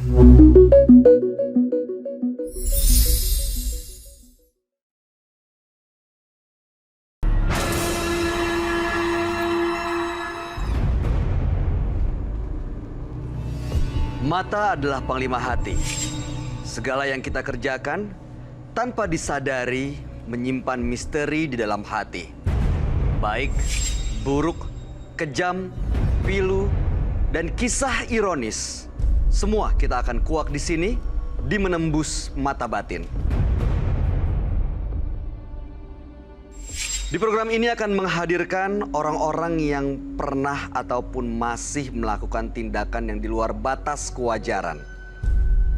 Mata adalah panglima hati. Segala yang kita kerjakan tanpa disadari menyimpan misteri di dalam hati. Baik, buruk, kejam, pilu, dan kisah ironis. Semua kita akan kuak di sini di Menembus Mata Batin. Di program ini akan menghadirkan orang-orang yang pernah ataupun masih melakukan tindakan yang di luar batas kewajaran.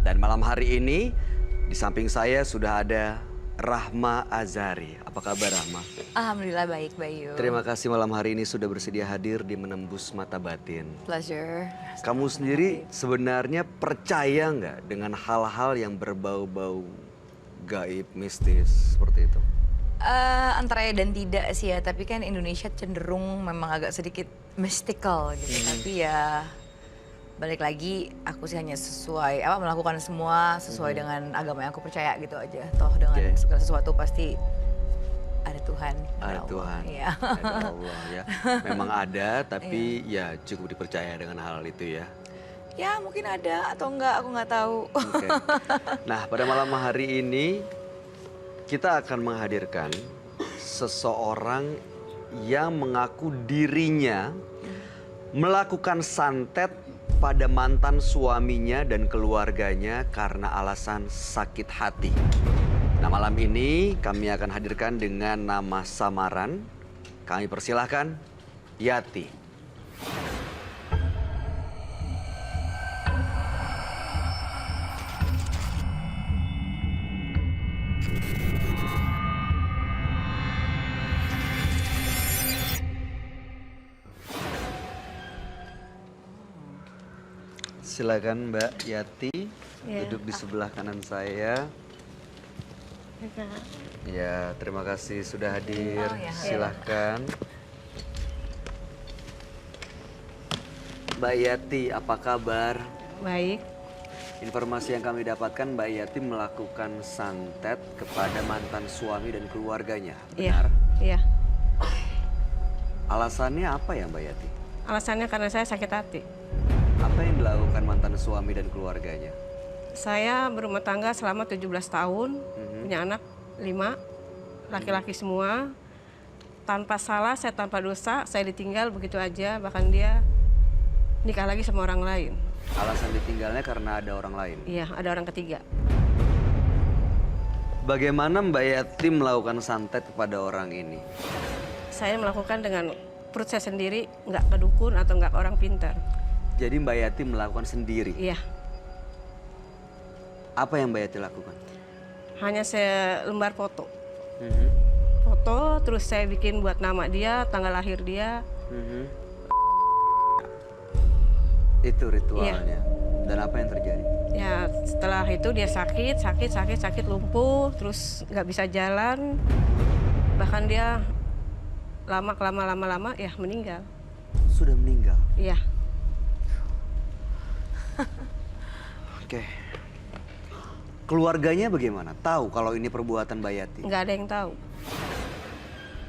Dan malam hari ini, di samping saya sudah ada Rahma Azhari. Apa kabar, Rahma? Alhamdulillah baik, Bayu. Terima kasih malam hari ini sudah bersedia hadir di Menembus Mata Batin. Pleasure. Kamu sendiri sebenarnya percaya nggak dengan hal-hal yang berbau-bau gaib, mistis, seperti itu? Antara ya dan tidak sih ya, tapi kan Indonesia cenderung memang agak sedikit mystical gitu. Tapi ya balik lagi aku sih hanya melakukan semua sesuai dengan agama yang aku percaya gitu aja. Toh dengan segala sesuatu pasti ada Tuhan. Ada Tuhan, ya. Ada Allah ya. Memang ada, tapi ya cukup dipercaya dengan hal itu ya. Ya mungkin ada atau enggak, aku nggak tahu. Okay. Nah pada malam hari ini kita akan menghadirkan seseorang yang mengaku dirinya melakukan santet pada mantan suaminya dan keluarganya karena alasan sakit hati. Nah malam ini kami akan hadirkan dengan nama samaran. Kami persilahkan Yati. Silakan Mbak Yati, duduk di sebelah kanan saya. Ya, terima kasih sudah hadir. Silahkan. Mbak Yati, apa kabar? Baik. Informasi yang kami dapatkan, Mbak Yati melakukan santet kepada mantan suami dan keluarganya, benar? Iya. Alasannya apa ya Mbak Yati? Alasannya karena saya sakit hati. Apa yang dilakukan mantan suami dan keluarganya? Saya berumah tangga selama 17 tahun, punya anak 5, laki-laki semua. Tanpa salah, saya tanpa dosa, saya ditinggal begitu aja, bahkan dia nikah lagi sama orang lain. Alasan ditinggalnya karena ada orang lain? Iya, ada orang ketiga. Bagaimana Mbak Yati melakukan santet kepada orang ini? Saya melakukan dengan perut saya sendiri, nggak ke dukun atau nggak ke orang pintar. Jadi Mbak Yati melakukan sendiri? Iya. Apa yang Mbak Yati lakukan? Hanya saya lembar foto. Foto, terus saya bikin buat nama dia, tanggal lahir dia. Itu ritualnya? Iya. Dan apa yang terjadi? Ya setelah itu dia sakit, lumpuh, terus nggak bisa jalan. Bahkan dia lama ya meninggal. Sudah meninggal? Iya. Oke. Keluarganya bagaimana? Tahu kalau ini perbuatan Mbak Yati? Nggak ada yang tahu.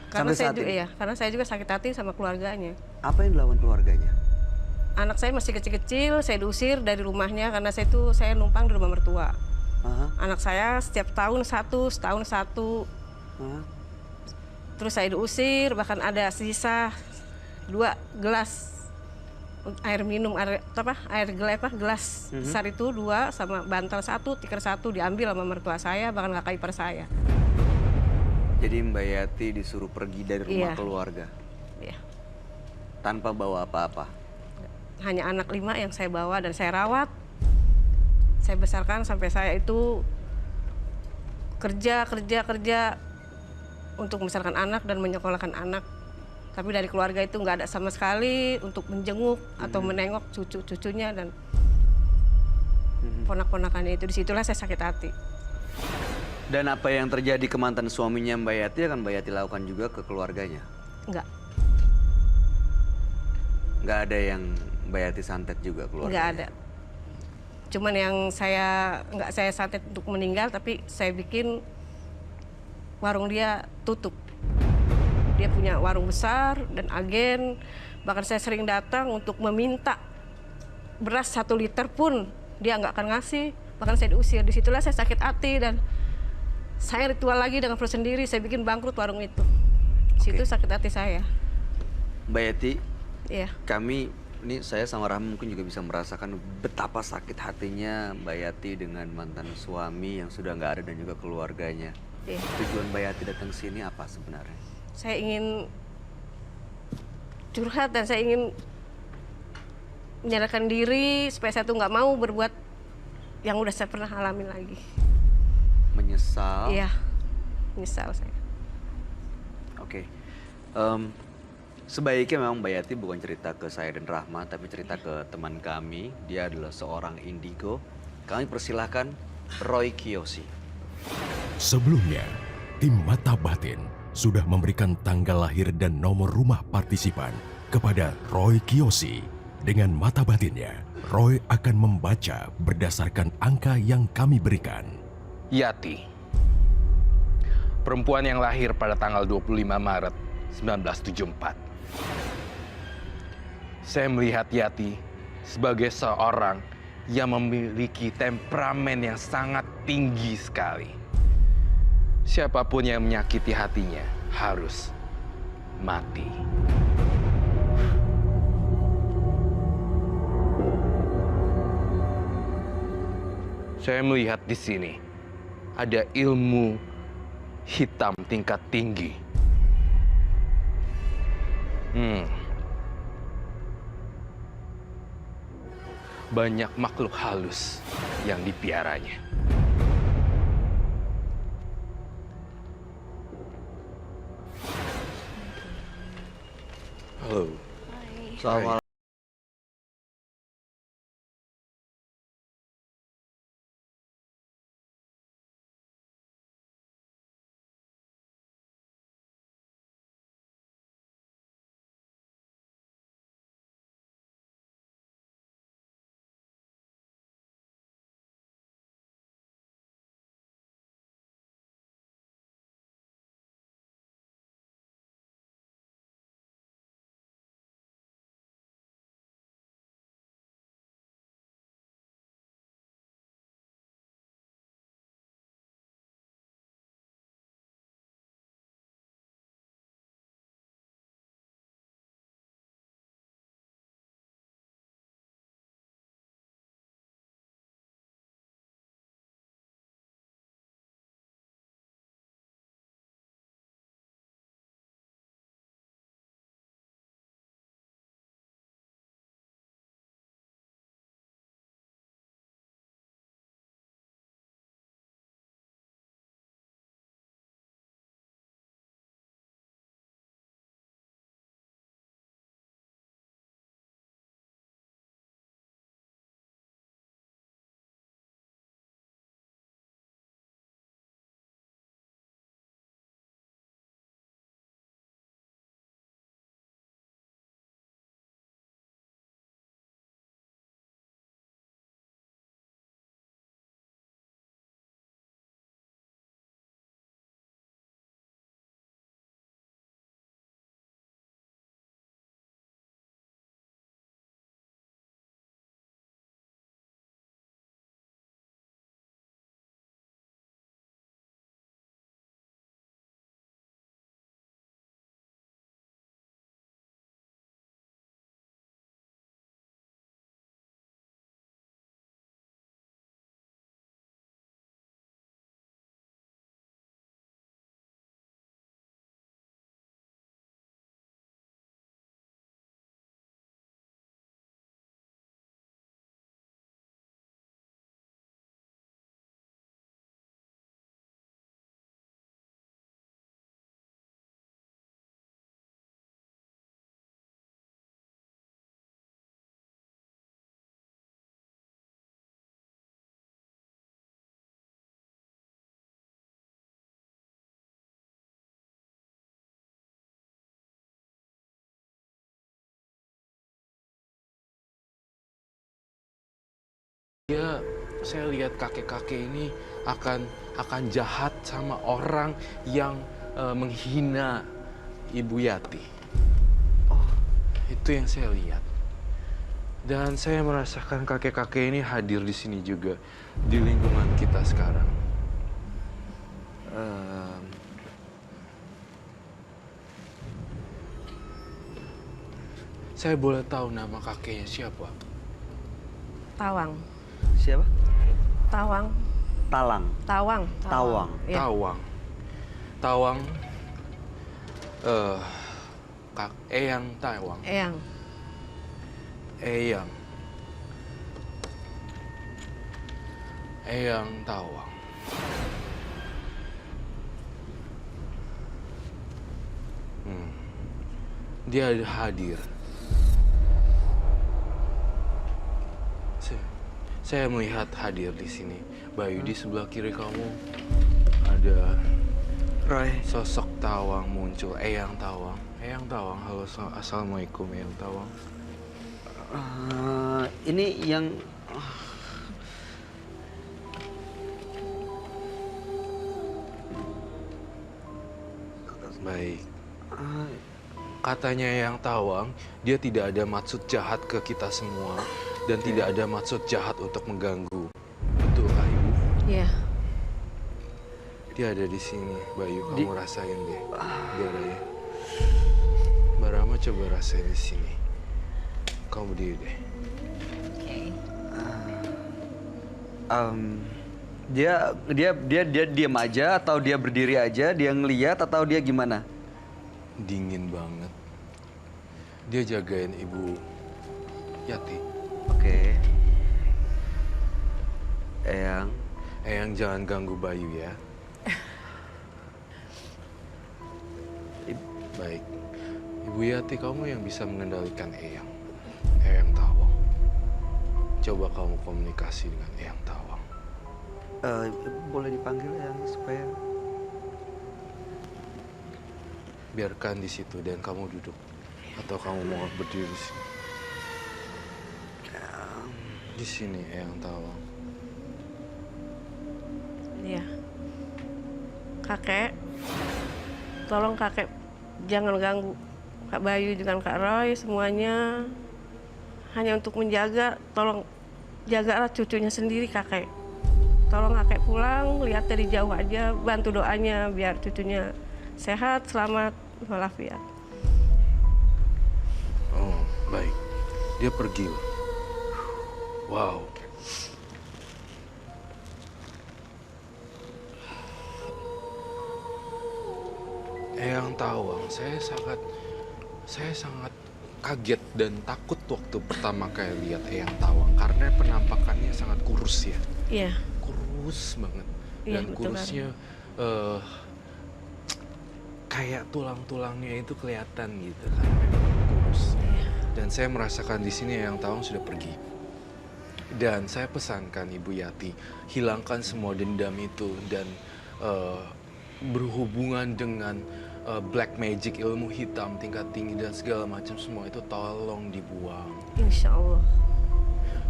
Karena saya juga sakit hati sama keluarganya. Apa yang dilakukan keluarganya? Anak saya masih kecil-kecil, saya diusir dari rumahnya karena saya numpang di rumah mertua. Anak saya setiap tahun setahun satu. Terus saya diusir, bahkan ada sisa 2 gelas air minum, gelas besar itu 2 sama bantal 1, tikar 1 diambil sama mertua saya, bahkan kakak ipar saya. Jadi Mbak Yati disuruh pergi dari rumah keluarga? Iya. Tanpa bawa apa-apa? Hanya anak 5 yang saya bawa dan saya rawat. Saya besarkan sampai saya itu kerja untuk membesarkan anak dan menyekolahkan anak. Tapi dari keluarga itu nggak ada sama sekali untuk menjenguk atau menengok cucu-cucunya dan ponak-ponakannya itu. Disitulah saya sakit hati. Dan apa yang terjadi ke mantan suaminya Mbak Yati akan Mbak Yati lakukan juga ke keluarganya? Enggak. Nggak ada yang Mbak Yati santet juga keluarganya? Nggak ada. Cuman yang nggak saya santet untuk meninggal, tapi saya bikin warung dia tutup. Dia punya warung besar dan agen, bahkan saya sering datang untuk meminta beras 1 liter pun dia nggak akan ngasih, bahkan saya diusir. Disitulah saya sakit hati dan saya ritual lagi dengan perut sendiri, saya bikin bangkrut warung itu. Situ sakit hati saya. Mbak Yati, Iya. kami ini saya sama Rahma mungkin juga bisa merasakan betapa sakit hatinya Mbak Yati dengan mantan suami yang sudah nggak ada dan juga keluarganya. Iya. Tujuan Mbak Yati datang sini apa sebenarnya? Saya ingin curhat dan saya ingin menyerahkan diri supaya saya tuh nggak mau berbuat yang udah saya pernah alami lagi. Menyesal? Iya, menyesal saya. Oke. Sebaiknya memang Mbak Yati bukan cerita ke saya dan Rahma, tapi cerita ke teman kami. Dia adalah seorang indigo. Kami persilahkan Roy Kiyoshi. Sebelumnya, tim Mata Batin sudah memberikan tanggal lahir dan nomor rumah partisipan kepada Roy Kiyoshi. Dengan mata batinnya, Roy akan membaca berdasarkan angka yang kami berikan. Yati, perempuan yang lahir pada tanggal 25 Maret 1974. Saya melihat Yati sebagai seorang yang memiliki temperamen yang sangat tinggi sekali. Siapapun yang menyakiti hatinya harus mati. Saya melihat di sini ada ilmu hitam tingkat tinggi. Banyak makhluk halus yang dipiaranya. Halo. Selamat Ya, saya lihat kakek-kakek ini akan jahat sama orang yang menghina Ibu Yati. Oh, itu yang saya lihat. Dan saya merasakan kakek-kakek ini hadir di sini juga, di lingkungan kita sekarang. Saya boleh tahu nama kakeknya siapa? Tawang. Siapa? Tawang. Talang. Tawang. Tawang. Iya. Tawang. Tawang. Eyang Tawang. Eyang. Eyang. Eyang Tawang. Dia hadir. Saya melihat hadir di sini. Bayu, di sebelah kiri kamu ada Roy. sosok Tawang muncul. Eyang Tawang. Eyang Tawang, halo, assalamualaikum Eyang Tawang. Ini yang Baik. Katanya Eyang Tawang, dia tidak ada maksud jahat ke kita semua dan tidak ada maksud jahat untuk mengganggu. Betulkah Ibu? Iya. Dia ada di sini, Bayu. Kamu rasain deh. Darahnya. Mbak Rama coba rasain di sini. Kamu berdiri deh. dia diam aja atau dia berdiri aja, dia ngeliat atau dia gimana? Dingin banget. Dia jagain Ibu Yati. Oke. Eyang. Eyang jangan ganggu Bayu ya. Baik. Ibu Yati, kamu yang bisa mengendalikan Eyang. Eyang Tawang. Coba kamu komunikasi dengan Eyang Tawang. Boleh dipanggil Eyang supaya... Biarkan di situ dan kamu duduk. Atau kamu mau berdiri di sini. Di sini Eyang Tawang. Iya. Kakek, tolong kakek jangan ganggu Kak Bayu dengan Kak Roy, semuanya hanya untuk menjaga. Tolong jagalah cucunya sendiri kakek. Tolong kakek pulang, lihat dari jauh aja, bantu doanya biar cucunya sehat, selamat, walafiat. Oh, baik. Dia pergi. Wow. Eyang Tawang, saya sangat kaget dan takut waktu pertama kali lihat Eyang Tawang karena penampakannya sangat kurus ya. Iya. Kurus banget. Iya, Dan betul kurusnya kayak tulang-tulangnya itu kelihatan gitu kan, memang kurus. Dan saya merasakan di sini Eyang Tawang sudah pergi. Dan saya pesankan Ibu Yati, hilangkan semua dendam itu dan berhubungan dengan black magic, ilmu hitam tingkat tinggi dan segala macam semua itu tolong dibuang. Insya Allah.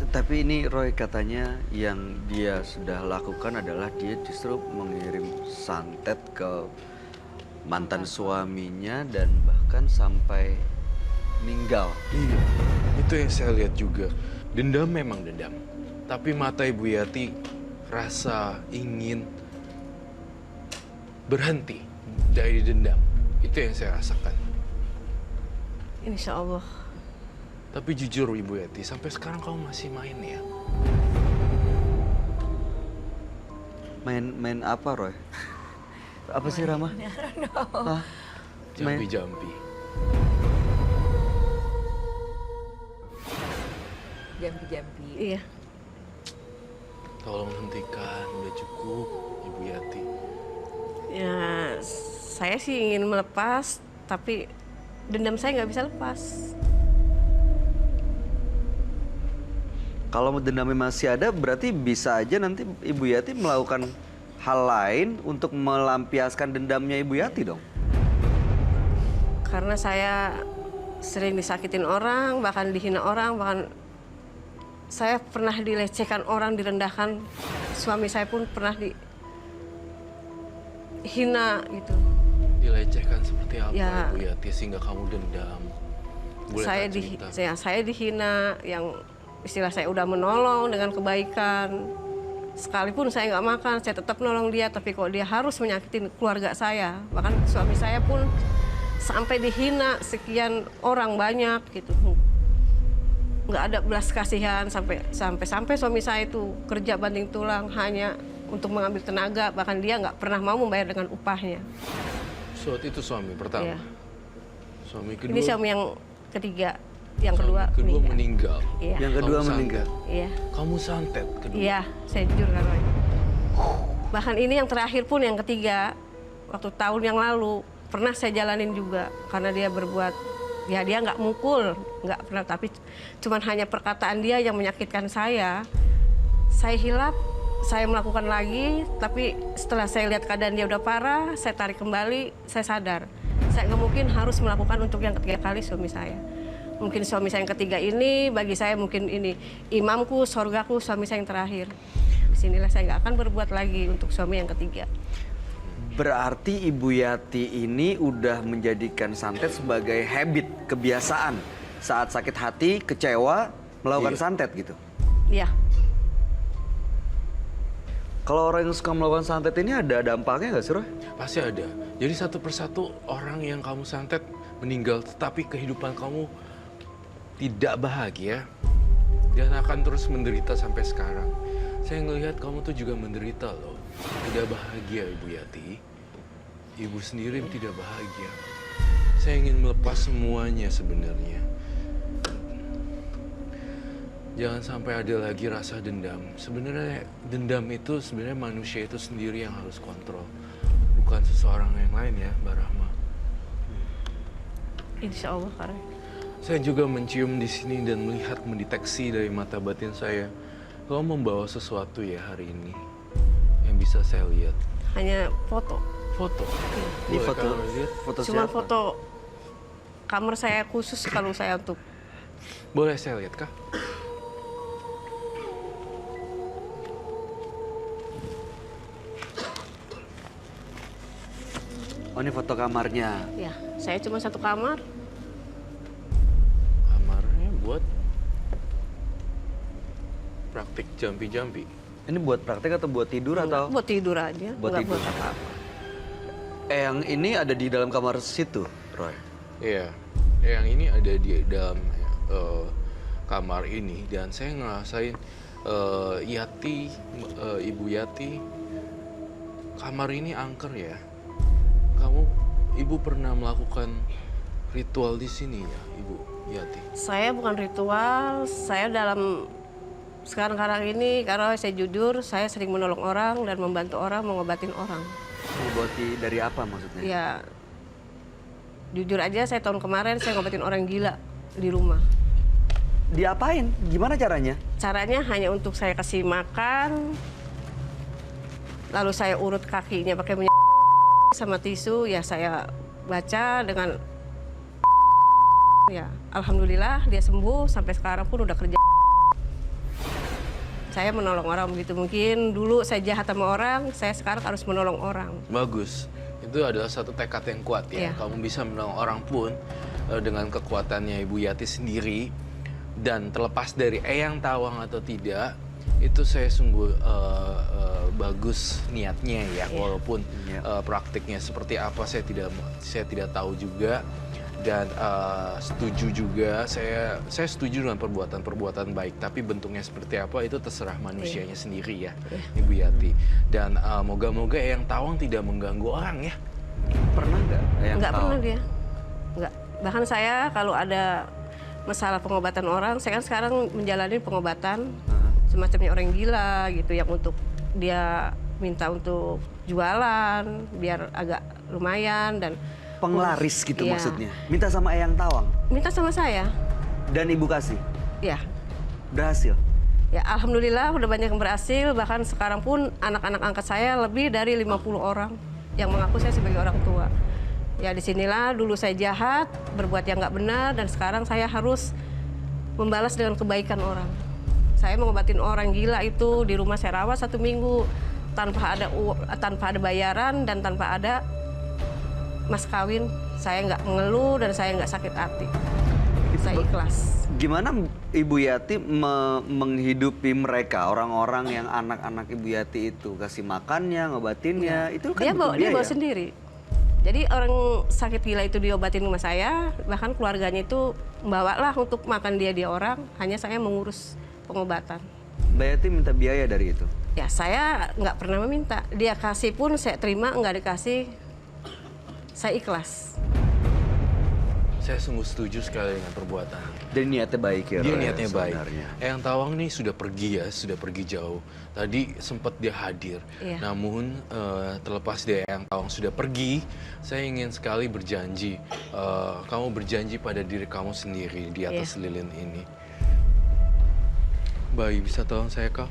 Tapi ini Roy katanya yang dia sudah lakukan adalah dia justru mengirim santet ke mantan suaminya dan bahkan sampai meninggal. Iya, itu yang saya lihat juga. Dendam memang dendam, tapi mata Ibu Yati rasa ingin berhenti dari dendam. Itu yang saya rasakan. Insya Allah. Tapi jujur Ibu Yati, sampai sekarang kamu masih main ya? Main apa Roy? Apa sih Rama? Hah? Jampi-jampi. Jampi-jampi. Iya. Tolong hentikan, udah cukup Ibu Yati. Ya, saya sih ingin melepas, tapi dendam saya nggak bisa lepas. Kalau dendamnya masih ada, berarti bisa aja nanti Ibu Yati melakukan hal lain untuk melampiaskan dendamnya Ibu Yati dong. Karena saya sering disakitin orang, bahkan dihina orang, bahkan saya pernah dilecehkan orang, direndahkan. Suami saya pun pernah dihina gitu. Dilecehkan seperti apa Ya. Ibu Yati sehingga kamu dendam? Boleh cerita? Saya dihina, yang istilah saya udah menolong dengan kebaikan. Sekalipun saya nggak makan, saya tetap nolong dia. Tapi kok dia harus menyakitin keluarga saya. Bahkan suami saya pun sampai dihina sekian orang banyak gitu. Nggak ada belas kasihan, sampai suami saya itu kerja banting tulang hanya untuk mengambil tenaga. Bahkan dia nggak pernah mau membayar dengan upahnya. So, itu suami pertama. Iya. Suami kedua. Ini suami yang ketiga, yang kedua suami kedua meninggal. meninggal. Iya. Yang kedua Kamu meninggal. Iya. Kamu santet kedua. Iya, saya jujur kan. Roy. Bahkan ini yang terakhir pun yang ketiga, waktu tahun yang lalu pernah saya jalanin juga karena dia berbuat, ya dia nggak mukul, nggak pernah, tapi cuman hanya perkataan dia yang menyakitkan saya. Saya hilap, saya melakukan lagi, tapi setelah saya lihat keadaan dia udah parah, saya tarik kembali, saya sadar. Saya nggak mungkin harus melakukan untuk yang ketiga kali suami saya. Mungkin suami saya yang ketiga ini, bagi saya mungkin ini imamku, sorgaku, suami saya yang terakhir. Disinilah saya nggak akan berbuat lagi untuk suami yang ketiga. Berarti Ibu Yati ini udah menjadikan santet sebagai habit, kebiasaan. Saat sakit hati, kecewa, melakukan Iya. santet gitu. Iya, Kalau orang yang suka melakukan santet ini ada dampaknya nggak sih, Roy? Pasti ada. Jadi satu persatu orang yang kamu santet meninggal, tetapi kehidupan kamu tidak bahagia dan akan terus menderita sampai sekarang. Saya ngelihat kamu tuh juga menderita loh. Tidak bahagia Ibu Yati. Ibu sendiri tidak bahagia. Saya ingin melepas semuanya sebenarnya. Jangan sampai ada lagi rasa dendam. Sebenarnya dendam itu sebenarnya manusia itu sendiri yang harus kontrol. Bukan seseorang yang lain ya, Mbak Rahma. insya Allah Kak Roy. Saya juga mencium di sini dan melihat, mendeteksi dari mata batin saya. Kau membawa sesuatu ya hari ini yang bisa saya lihat. Hanya foto. Foto. Ini Boleh foto, kamu lihat? foto Cuma siapa? foto kamar saya khusus kalau saya untuk Boleh saya lihat kah? Oh, ini foto kamarnya. ya, saya cuma satu kamar. Kamarnya buat praktik jampi-jampi. Ini buat praktek atau buat tidur atau? Buat tidur aja, Buat nggak tidur. buat apa-apa. Yang ini ada di dalam kamar situ, Roy. Iya, yang ini ada di dalam kamar ini dan saya ngerasain Yati, Ibu Yati, kamar ini angker ya. Ibu pernah melakukan ritual di sini ya, Ibu Yati? Saya bukan ritual, saya dalam sekarang ini karena saya jujur, saya sering menolong orang dan membantu orang, mengobatin orang. Mengobati dari apa maksudnya? Ya, jujur aja saya tahun kemarin saya ngobatin orang gila di rumah. Diapain? Gimana caranya? Caranya hanya untuk saya kasih makan, lalu saya urut kakinya pakai minyak sama tisu, ya saya baca dengan ya alhamdulillah dia sembuh, sampai sekarang pun udah kerja. Saya menolong orang begitu. Mungkin dulu saya jahat sama orang, saya sekarang harus menolong orang. Bagus. Itu adalah satu tekad yang kuat ya. Iya. Kamu bisa menolong orang pun dengan kekuatannya Ibu Yati sendiri. Dan terlepas dari Eyang Tawang atau tidak, itu saya sungguh bagus niatnya ya. Iya. Walaupun Iya. praktiknya seperti apa saya tidak tahu juga. Dan setuju juga, saya setuju dengan perbuatan baik, tapi bentuknya seperti apa itu terserah manusianya sendiri ya, Ibu Yati. Dan moga-moga Eyang Tawang tidak mengganggu orang ya. Pernah nggak? Nggak pernah dia. Nggak. Bahkan saya kalau ada masalah pengobatan orang, saya kan sekarang menjalani pengobatan semacamnya orang gila gitu, yang untuk dia minta untuk jualan biar agak lumayan dan Penglaris gitu Iya. maksudnya. Minta sama Eyang Tawang minta sama saya. dan Ibu kasih. Ya. Berhasil. Ya alhamdulillah udah banyak yang berhasil, bahkan sekarang pun anak-anak angkat saya lebih dari 50 orang yang mengaku saya sebagai orang tua. Ya disinilah dulu saya jahat, berbuat yang nggak benar, dan sekarang saya harus membalas dengan kebaikan orang. Saya mengobatin orang gila itu di rumah, saya rawat 1 minggu tanpa ada bayaran dan tanpa ada mas kawin. Saya nggak mengeluh dan saya nggak sakit hati. Saya ikhlas. Gimana Ibu Yati menghidupi mereka, orang-orang yang anak-anak Ibu Yati itu? Kasih makannya, ngobatinnya, itu kan Dia butuh bawa biaya. sendiri. Jadi orang sakit gila itu diobatin rumah saya, bahkan keluarganya itu membawalah untuk makan dia orang, hanya saya mengurus pengobatan. Mbak Yati minta biaya dari itu? Ya saya nggak pernah meminta, dia kasih pun saya terima, nggak dikasih saya ikhlas. Saya sungguh setuju sekali dengan perbuatannya. Dan niatnya baik ya, Dia Roy, niatnya baik. sebenarnya. Eyang Tawang nih sudah pergi ya, sudah pergi jauh. Tadi sempat dia hadir. Iya. Namun terlepas dari Eyang Tawang sudah pergi, saya ingin sekali berjanji. Kamu berjanji pada diri kamu sendiri di atas lilin ini. Bayi, bisa tolong saya kau?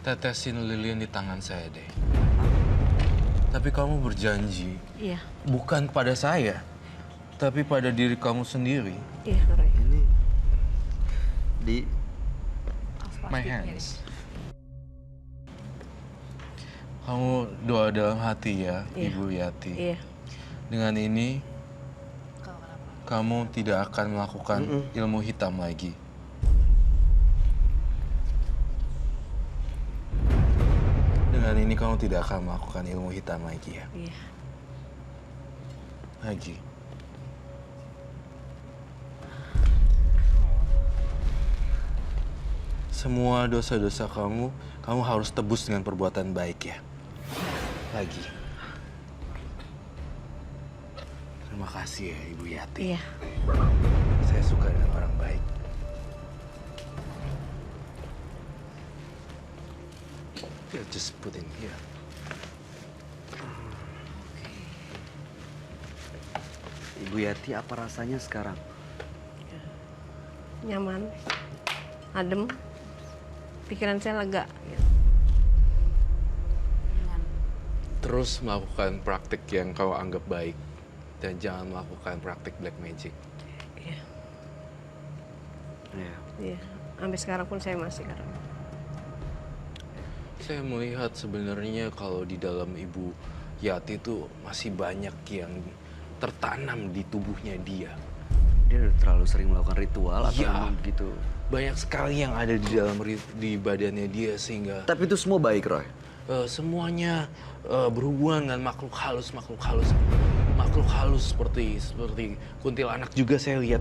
Tetesin lilin di tangan saya deh. Tapi kamu berjanji, Iya, bukan pada saya, tapi pada diri kamu sendiri. iya Roy. Ini di My hands. Kamu doa dalam hati ya, Iya. Ibu Yati. Iya, Dengan ini, kamu tidak akan melakukan ilmu hitam lagi. Dengan ini kamu tidak akan melakukan ilmu hitam lagi ya. iya. Lagi. Semua dosa-dosa kamu, kamu harus tebus dengan perbuatan baik ya. Lagi. Terima kasih ya Ibu Yati. Iya. Saya suka dengan orang baik. Yeah, just put in here. Ibu Yati, apa rasanya sekarang? Nyaman, adem, pikiran saya lega. Terus melakukan praktik yang kau anggap baik. Dan jangan melakukan praktik black magic. Iya, Iya. iya. Sampai sekarang pun saya masih karena. Saya melihat sebenarnya kalau di dalam Ibu Yati itu masih banyak yang tertanam di tubuhnya dia. Dia udah terlalu sering melakukan ritual atau Iya. memang gitu? Banyak sekali yang ada di dalam di badannya dia sehingga Tapi itu semua baik, Roy. semuanya berhubungan dengan makhluk halus, makhluk halus seperti kuntilanak juga saya lihat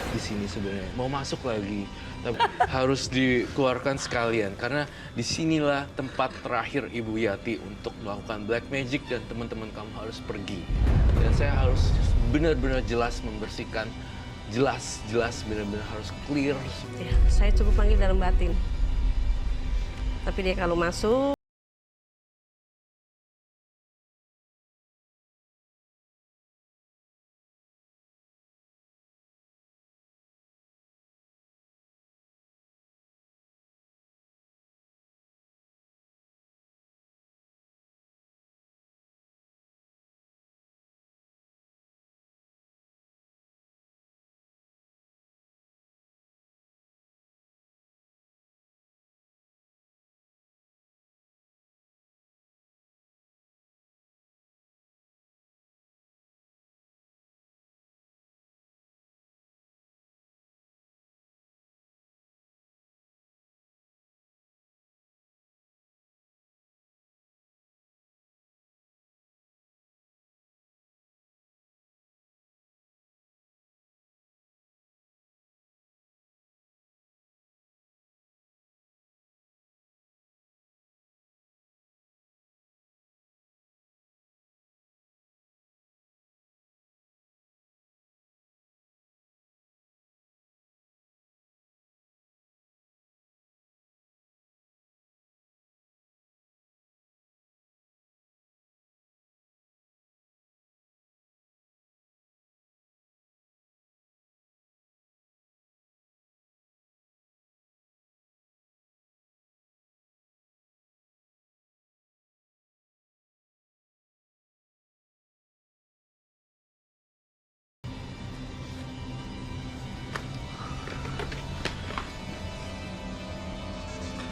di sini sebenarnya mau masuk lagi, tapi harus dikeluarkan sekalian karena disinilah tempat terakhir Ibu Yati untuk melakukan black magic dan teman-teman kamu harus pergi dan saya harus benar-benar jelas membersihkan, jelas benar-benar harus clear. Ya, saya cukup panggil dalam batin. Tapi dia kalau masuk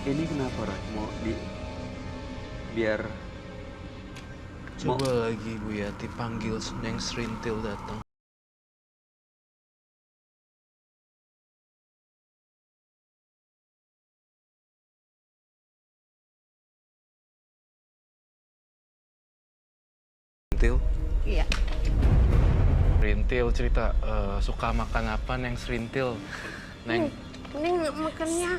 Ini kenapa, Roy? Mau biar Coba lagi Bu Yati panggil Neng Serintil datang. Serintil? Iya. Serintil cerita suka makan apa Neng Serintil? Neng Neng makannya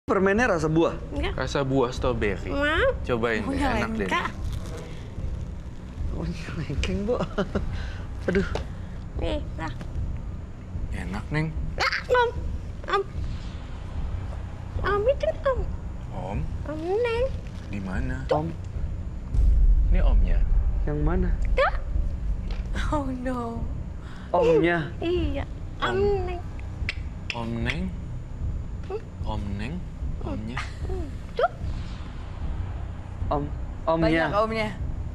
permennya rasa buah. enggak. rasa buah strawberry. Mau? Cobain deh, Punya enak deh. Lenka. Oh, lengkeng, Bu. Aduh. Nih, nah. Enak Neng. Om. Om. Om itu Om. Om, Om Neng. di mana? Om, Ini omnya. yang mana? Oh no. Omnya. Iya. Om Neng. Om Neng. Om Neng. Omnya. Omnya. Banyak omnya.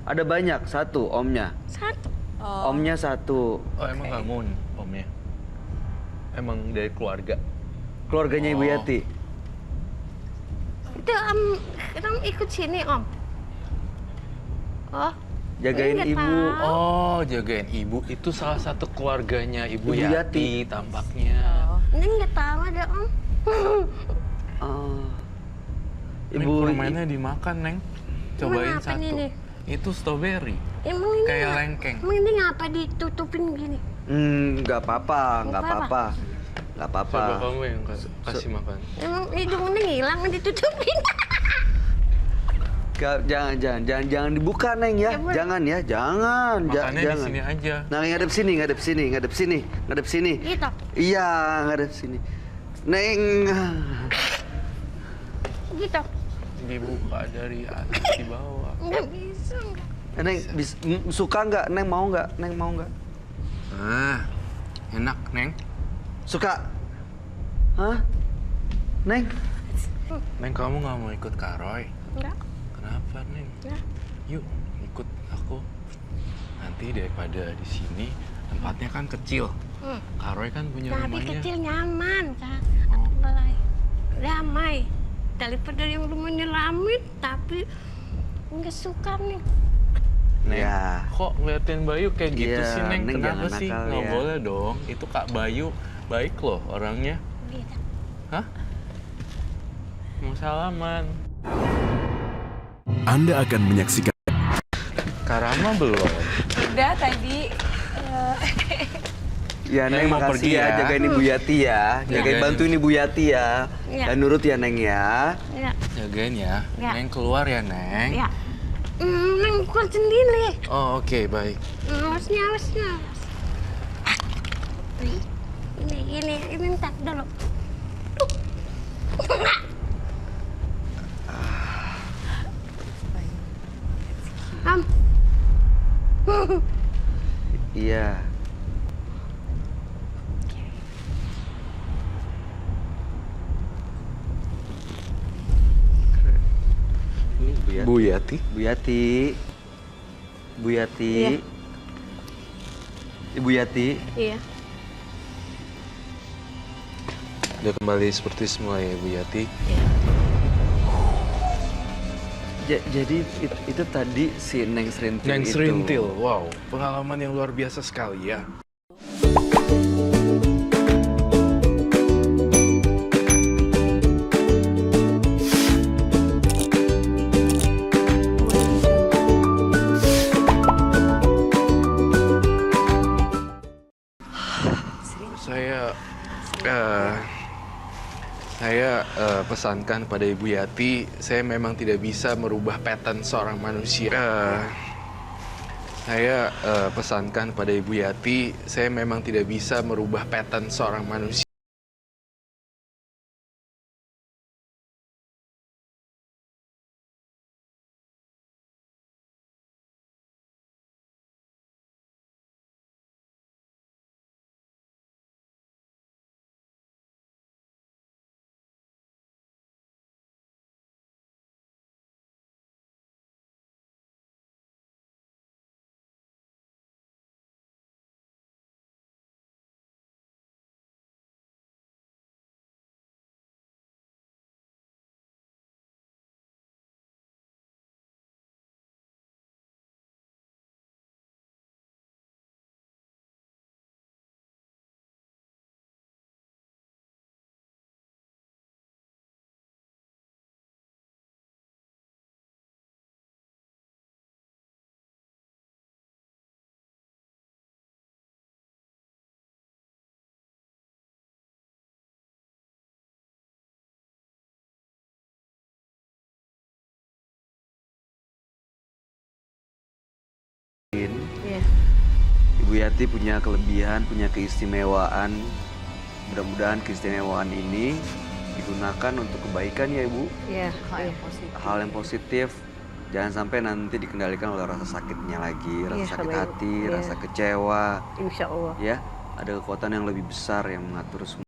Ada banyak, satu omnya. Satu. Oh. Omnya satu. Oh emang kamu omnya? Emang dari keluarga? Keluarganya Ibu Oh. Yati. Itu Om ikut sini Om. Oh. Jagain Nggak ibu. tahu. Oh, jagain ibu. Itu salah satu keluarganya Ibu Ibu Yati, Yati. tampaknya. Oh. Neng nggak tahu ada Om. Oh. Neng, Ibu permennya dimakan, Neng. Cobain Emang apa satu. ini? Itu strawberry. Emang ini Kayak nggak- lengkeng. Emang ini ngapa ditutupin gini? nggak apa-apa, nggak Nggak apa-apa. apa-apa. Nggak apa-apa. Coba kamu yang kasih makan. Emang hidung Neng hilang ditutupin. Jangan dibuka, Neng ya. Ya, boleh. Jangan ya, jangan. Makannya di jangan. sini aja. Nah, ngadep sini, ngadep sini, ngadep sini, ngadep sini. Gitu. Iya, ngadep sini. Neng. Gitu. Dibuka dari atas di bawah. Nggak bisa. Neng suka nggak? Neng mau nggak? Neng mau nggak? Ah, enak, Neng. Suka? Hah? Neng? Neng, kamu nggak mau ikut Kak Roy? Enggak. Kenapa, Neng? Enggak. Yuk, ikut aku. Nanti daripada di sini, tempatnya kan kecil. Kak Roy kan punya Tapi rumahnya. kecil nyaman, Kak. Oh. Balai. Damai. Daripada yang rumahnya lamit, tapi nggak suka nih. Neng, Ya. kok ngeliatin Bayu kayak gitu Iya, sih, Neng? Neng Kenapa jangan sih? nakal Nggak ya. boleh dong. Itu Kak Bayu baik loh orangnya. Gitu. Hah? Mau salaman. Anda akan menyaksikan Kak Rama belum? Udah tadi. Ya, Neng Neng mau makasih pergi ya, ya. jagain Ibu Yati ya. Jagain Jagain. bantuin Ibu Yati ya. Iya. Dan nurut ya, Neng ya. Ya. Jagain ya. Ya. Neng keluar ya, Neng. Ya. Neng kuat sendiri. Oh, oke, baik. Awasnya, awasnya. Ini tak dulu. Iya. Ini Bu Yati. Bu Yati. Bu Yati. Iya. Ibu Yati. Iya. Udah kembali seperti semula ya Bu Yati. Jadi itu tadi si Neng Serintil Neng itu. Serintil, wow, pengalaman yang luar biasa sekali ya. Saya pesankan pada Ibu Yati, saya memang tidak bisa merubah pattern seorang manusia. Saya pesankan pada Ibu Yati, saya memang tidak bisa merubah pattern seorang manusia. Iya. Ibu Yati punya kelebihan, punya keistimewaan. Mudah-mudahan keistimewaan ini digunakan untuk kebaikan ya Ibu. Iya. Hal yang positif. Hal yang positif. Jangan sampai nanti dikendalikan oleh rasa sakitnya lagi, rasa Iya, sakit sama Ibu. hati, Iya. rasa kecewa. Insya Allah. Ya, ada kekuatan yang lebih besar yang mengatur semua.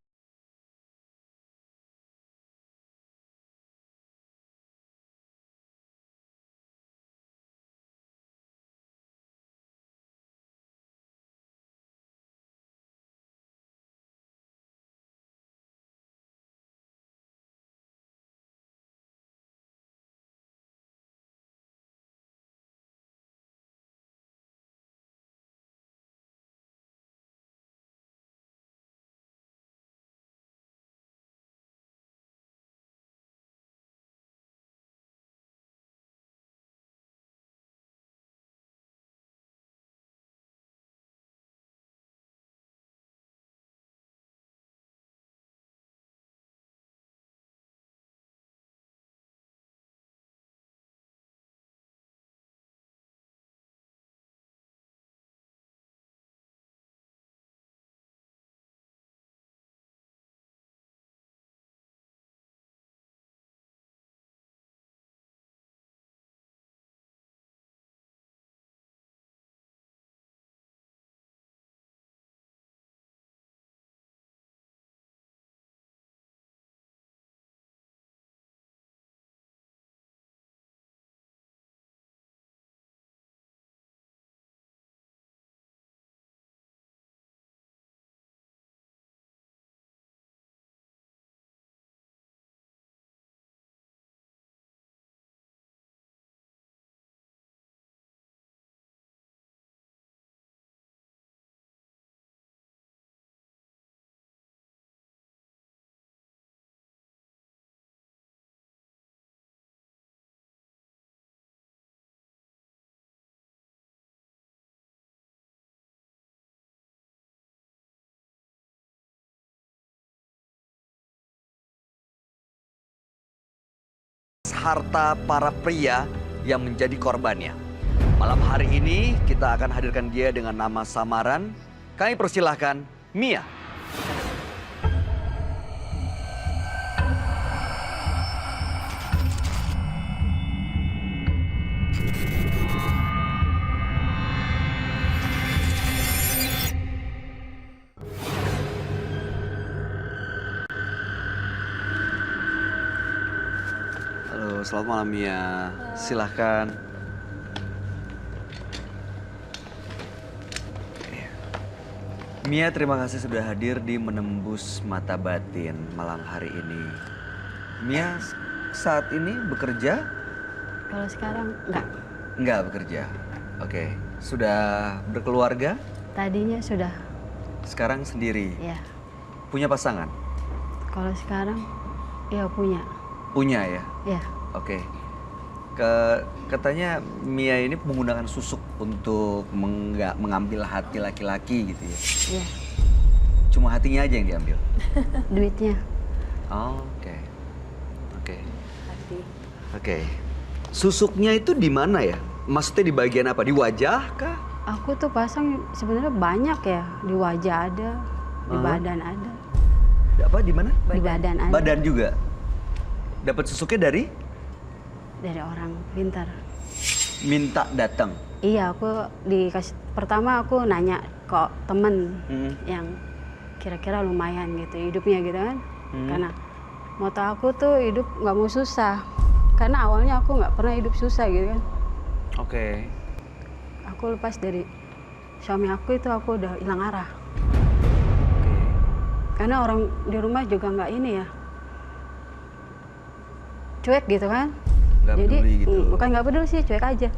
Harta para pria yang menjadi korbannya. Malam hari ini kita akan hadirkan dia dengan nama samaran. Kami persilahkan Mia. selamat malam Mia. Silahkan. Mia, terima kasih sudah hadir di Menembus Mata Batin malam hari ini. Mia saat ini bekerja? Kalau sekarang enggak. Enggak bekerja. Oke. Sudah berkeluarga? Tadinya sudah, Sekarang sendiri? ya. Punya pasangan? Kalau sekarang ya punya. Punya ya? Ya, Oke. Katanya Mia ini menggunakan susuk untuk mengambil hati laki-laki gitu ya? ya. Cuma hatinya aja yang diambil? Duitnya. Oh, oke. Oke. Hati. Oke. Susuknya itu di mana ya? Maksudnya di bagian apa? Di wajah kah? Aku tuh pasang sebenarnya banyak ya. Di wajah ada, di badan ada. Apa di mana? Di badan ada. Badan juga. Dapat susuknya dari Dari orang pintar. minta datang. Iya, aku dikasih. Pertama aku nanya kok temen yang kira-kira lumayan gitu hidupnya gitu kan. Karena moto aku tuh hidup nggak mau susah. Karena awalnya aku nggak pernah hidup susah gitu kan. Oke. Aku lepas dari suami aku itu aku udah hilang arah. Oke. Karena orang di rumah juga nggak ini ya. Cuek gitu kan. Nggak Jadi peduli gitu. bukan nggak peduli sih, cuek aja.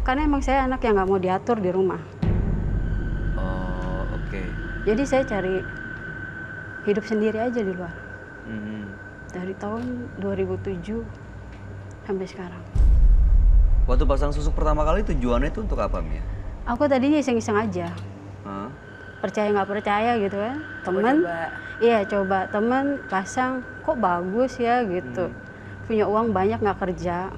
Karena emang saya anak yang nggak mau diatur di rumah. Oh, oke. Jadi saya cari hidup sendiri aja di luar. Mhm. Dari tahun 2007 sampai sekarang. Waktu pasang susuk pertama kali tujuannya itu untuk apa, Mia? Aku tadinya iseng-iseng aja. Hah? Percaya nggak percaya gitu kan. Temen, iya coba temen pasang, kok bagus ya gitu. Punya uang banyak nggak kerja.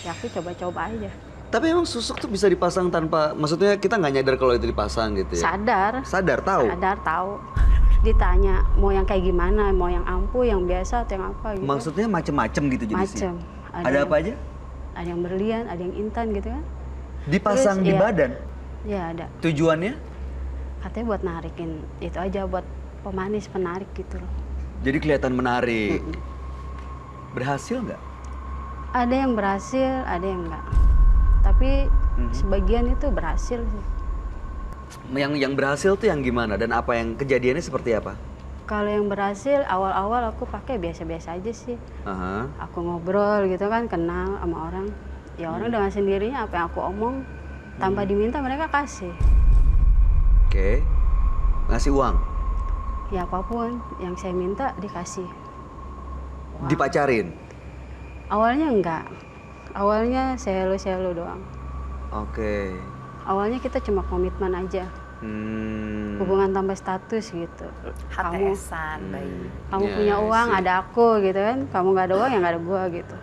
Ya aku coba-coba aja. Tapi emang susuk tuh bisa dipasang tanpa, maksudnya kita nggak nyadar kalau itu dipasang gitu ya? Sadar. Sadar, tahu? Sadar tahu. Ditanya mau yang kayak gimana, mau yang ampuh, yang biasa atau yang apa gitu. Maksudnya macem-macem gitu jenisnya? Macem. Ada apa aja? Ada yang berlian, ada yang intan gitu kan. Dipasang Terus, di iya. badan? Ya ada. Tujuannya? Katanya buat narikin itu aja, buat pemanis, penarik gitu loh. Jadi kelihatan menarik. Berhasil nggak? Ada yang berhasil, ada yang enggak. Tapi sebagian itu berhasil sih. Yang berhasil tuh yang gimana? Dan apa yang kejadiannya seperti apa? Kalau yang berhasil, awal-awal aku pakai biasa-biasa aja sih. Aha. Aku ngobrol gitu kan, kenal sama orang. Ya orang dengan sendirinya apa yang aku omong, tanpa diminta mereka kasih. Oke. Ngasih uang? Ya apapun yang saya minta dikasih. Dipacarin? Awalnya enggak. Awalnya selo-selo doang. Oke. Awalnya kita cuma komitmen aja. Hubungan tanpa status gitu. HTS-an, baik. Kamu Ya, punya uang, sih. ada aku gitu kan. Kamu nggak ada uang, ya nggak ada gua gitu.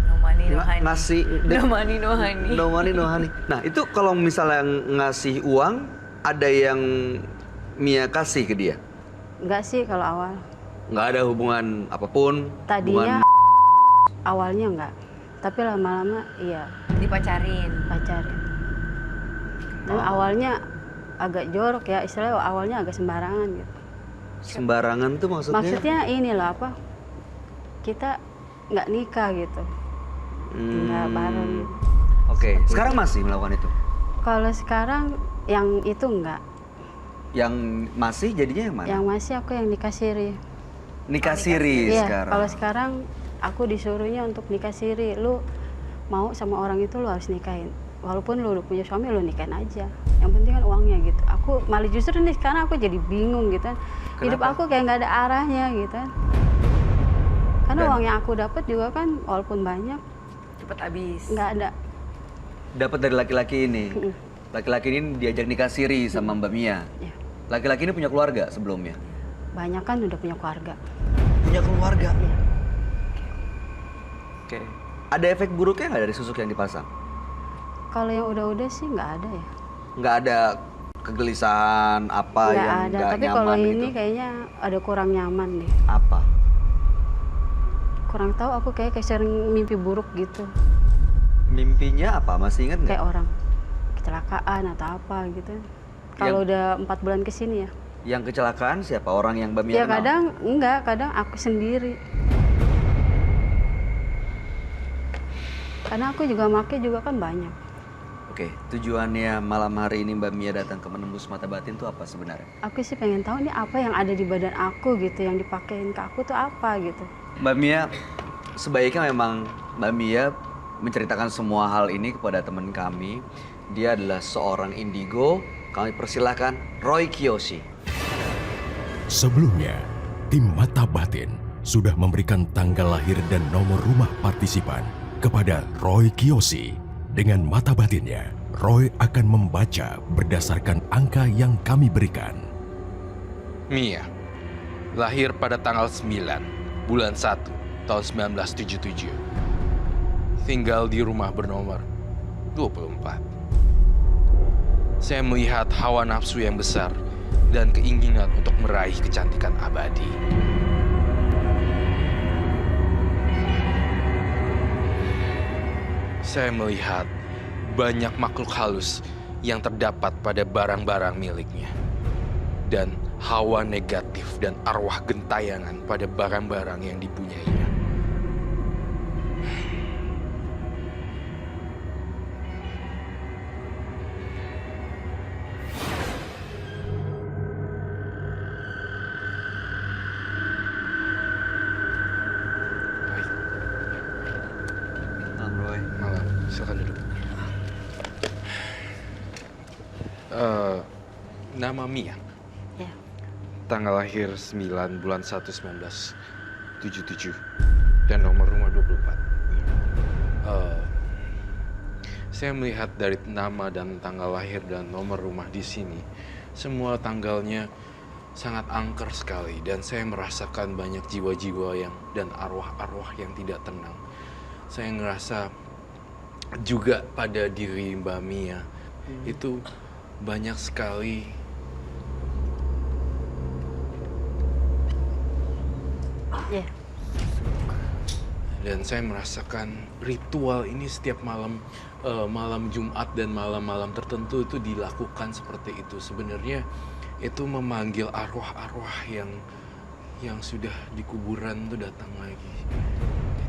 No money, no honey. Ngasih No money, no honey. no money, no honey. Nah itu kalau misalnya ngasih uang, ada yang Mia kasih ke dia? Enggak sih kalau awal. Nggak ada hubungan apapun? Tadinya hubungan... awalnya enggak. Tapi lama-lama iya Dipacarin. pacarin. Dan awalnya agak jorok ya, istilahnya awalnya agak sembarangan gitu. Sembarangan tuh maksudnya? Maksudnya inilah apa? Kita nggak nikah gitu. Tinggal bareng. Gitu. Oke, sekarang masih melakukan itu? Kalau sekarang yang itu enggak. Yang masih jadinya yang mana? Yang masih aku yang nikah siri. Nikah siri Iya, sekarang? kalau sekarang aku disuruhnya untuk nikah siri. Lu mau sama orang itu lu harus nikahin. Walaupun lu udah punya suami, lu nikahin aja. Yang penting kan uangnya gitu. Aku malah justru nih sekarang aku jadi bingung gitu kan. Hidup Kenapa? aku kayak nggak ada arahnya gitu kan. Karena Dan- uang yang aku dapat juga kan walaupun banyak Cepet habis. nggak ada. Dapat dari laki-laki ini? Laki-laki ini diajak nikah siri sama Mbak Mia? Ya, Laki-laki ini punya keluarga sebelumnya? banyak kan udah punya keluarga. Punya keluarga? Iya. Oke. Ada efek buruknya nggak dari susuk yang dipasang? Kalau yang udah-udah sih nggak ada ya. Nggak ada kegelisahan apa Nggak yang ada. nggak Tapi nyaman kalau gitu? ini kayaknya ada kurang nyaman deh. Apa? Kurang tahu, aku kayak sering mimpi buruk gitu. Mimpinya apa? Masih ingat nggak? Kayak orang kecelakaan atau apa gitu. Kalau udah 4 bulan kesini ya. Yang kecelakaan siapa? Orang yang Mbak Mia Ya kenal? kadang enggak, kadang aku sendiri. Karena aku juga make juga kan banyak. Oke, tujuannya malam hari ini Mbak Mia datang ke Menembus Mata Batin itu apa sebenarnya? Aku sih pengen tahu nih apa yang ada di badan aku gitu, yang dipakein ke aku tuh apa gitu. Mbak Mia, sebaiknya memang Mbak Mia menceritakan semua hal ini kepada teman kami. Dia adalah seorang indigo. Kami persilahkan Roy Kiyoshi. Sebelumnya, tim Mata Batin sudah memberikan tanggal lahir dan nomor rumah partisipan kepada Roy Kiyoshi. Dengan mata batinnya, Roy akan membaca berdasarkan angka yang kami berikan. Mia, lahir pada tanggal 9, bulan 1, tahun 1977. Tinggal di rumah bernomor 24. Saya melihat hawa nafsu yang besar dan keinginan untuk meraih kecantikan abadi. Saya melihat banyak makhluk halus yang terdapat pada barang-barang miliknya. Dan hawa negatif dan arwah gentayangan pada barang-barang yang dipunyainya. Baik, Malam Roy. malam. Silakan duduk. Nama Mia. Ya. Tanggal lahir 9 bulan 1 1977 dan nomor rumah 24. Saya melihat dari nama dan tanggal lahir dan nomor rumah di sini, semua tanggalnya sangat angker sekali dan saya merasakan banyak jiwa-jiwa yang dan arwah-arwah yang tidak tenang. Saya ngerasa juga pada diri Mbak Mia itu banyak sekali Ya. dan saya merasakan ritual ini setiap malam malam Jumat dan malam-malam tertentu itu dilakukan seperti itu. Sebenarnya itu memanggil arwah-arwah yang sudah di kuburan itu datang lagi.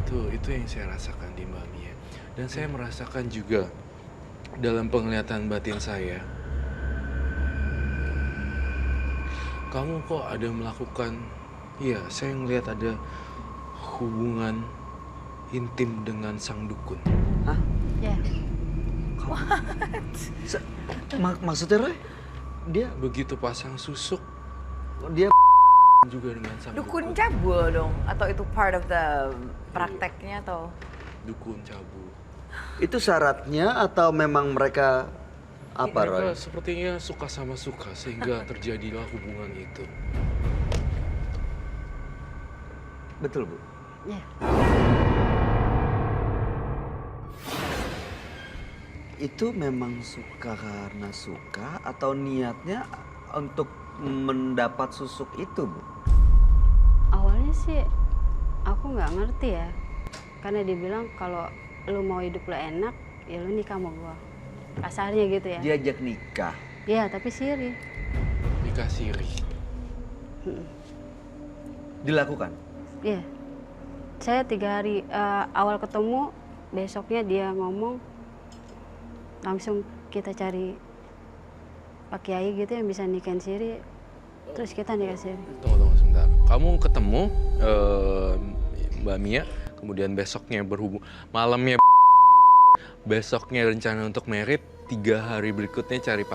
Itu yang saya rasakan di Mbak Mia. Dan saya merasakan juga dalam penglihatan batin saya, kamu kok ada melakukan, iya, saya ngelihat ada hubungan intim dengan sang dukun. Hah? Ya. Maksudnya Roy? Dia Begitu pasang susuk dia juga dengan sang Dukun cabul dong? Atau itu part of the prakteknya atau? Dukun cabu. itu syaratnya atau memang mereka apa Roy? Mereka sepertinya suka sama suka sehingga terjadilah hubungan itu. Betul, Bu. Ya. Itu memang suka karena suka atau niatnya untuk mendapat susuk itu, Bu? Awalnya sih aku nggak ngerti ya. Karena dia bilang kalau lu mau hidup lu enak, ya lu nikah sama gua. Kasarnya gitu ya. Diajak nikah. Iya, tapi siri. Nikah siri. Dilakukan. Iya. Saya 3 hari awal ketemu, besoknya dia ngomong langsung kita cari Pak Kiai gitu yang bisa nikahin siri. Terus kita nikah siri. Tunggu sebentar. Kamu ketemu Mbak Mia, kemudian besoknya berhubung, malamnya besoknya rencana untuk merit, 3 hari berikutnya cari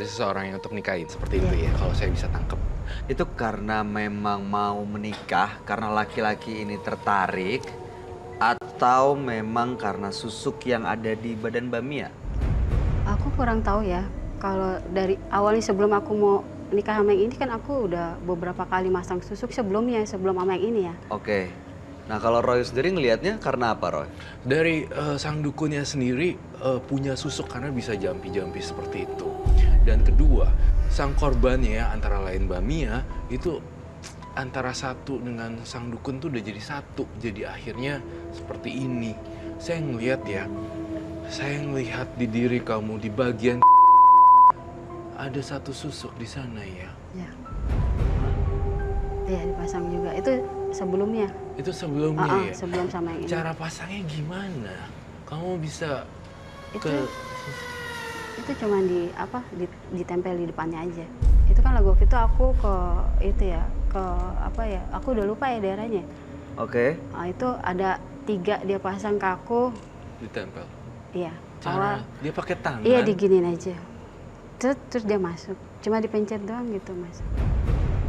seseorang yang untuk nikahin, seperti itu ya, kalau saya bisa tangkap. Itu karena memang mau menikah, karena laki-laki ini tertarik, atau memang karena susuk yang ada di badan Mbak Mia? Aku kurang tahu ya. Kalau dari awalnya sebelum aku mau nikah sama yang ini kan aku udah beberapa kali masang susuk sebelumnya, sebelum sama yang ini ya. Oke. Nah kalau Roy sendiri ngelihatnya karena apa Roy? Dari sang dukunnya sendiri punya susuk karena bisa jampi-jampi seperti itu. Dan kedua, sang korbannya ya, antara lain Mbak Mia, itu antara satu dengan sang dukun tuh udah jadi satu. Jadi akhirnya seperti ini. Saya ngelihat ya, saya ngelihat di diri kamu di bagian ada satu susuk di sana ya. Ya. Iya, dipasang juga. Itu sebelumnya. Itu sebelumnya ya? Sebelum sama yang ini. Cara pasangnya gimana? Kamu bisa Itu- ke... Itu cuma ditempel di depannya aja. Itu kan lagu waktu itu aku ke itu ya, ke apa ya, aku udah lupa ya daerahnya. Oke. Nah, itu ada 3 dia pasang ke aku. Ditempel. Iya. Cara dia pakai tangan? Iya, diginin aja. Terus dia masuk. Cuma dipencet doang gitu, Mas.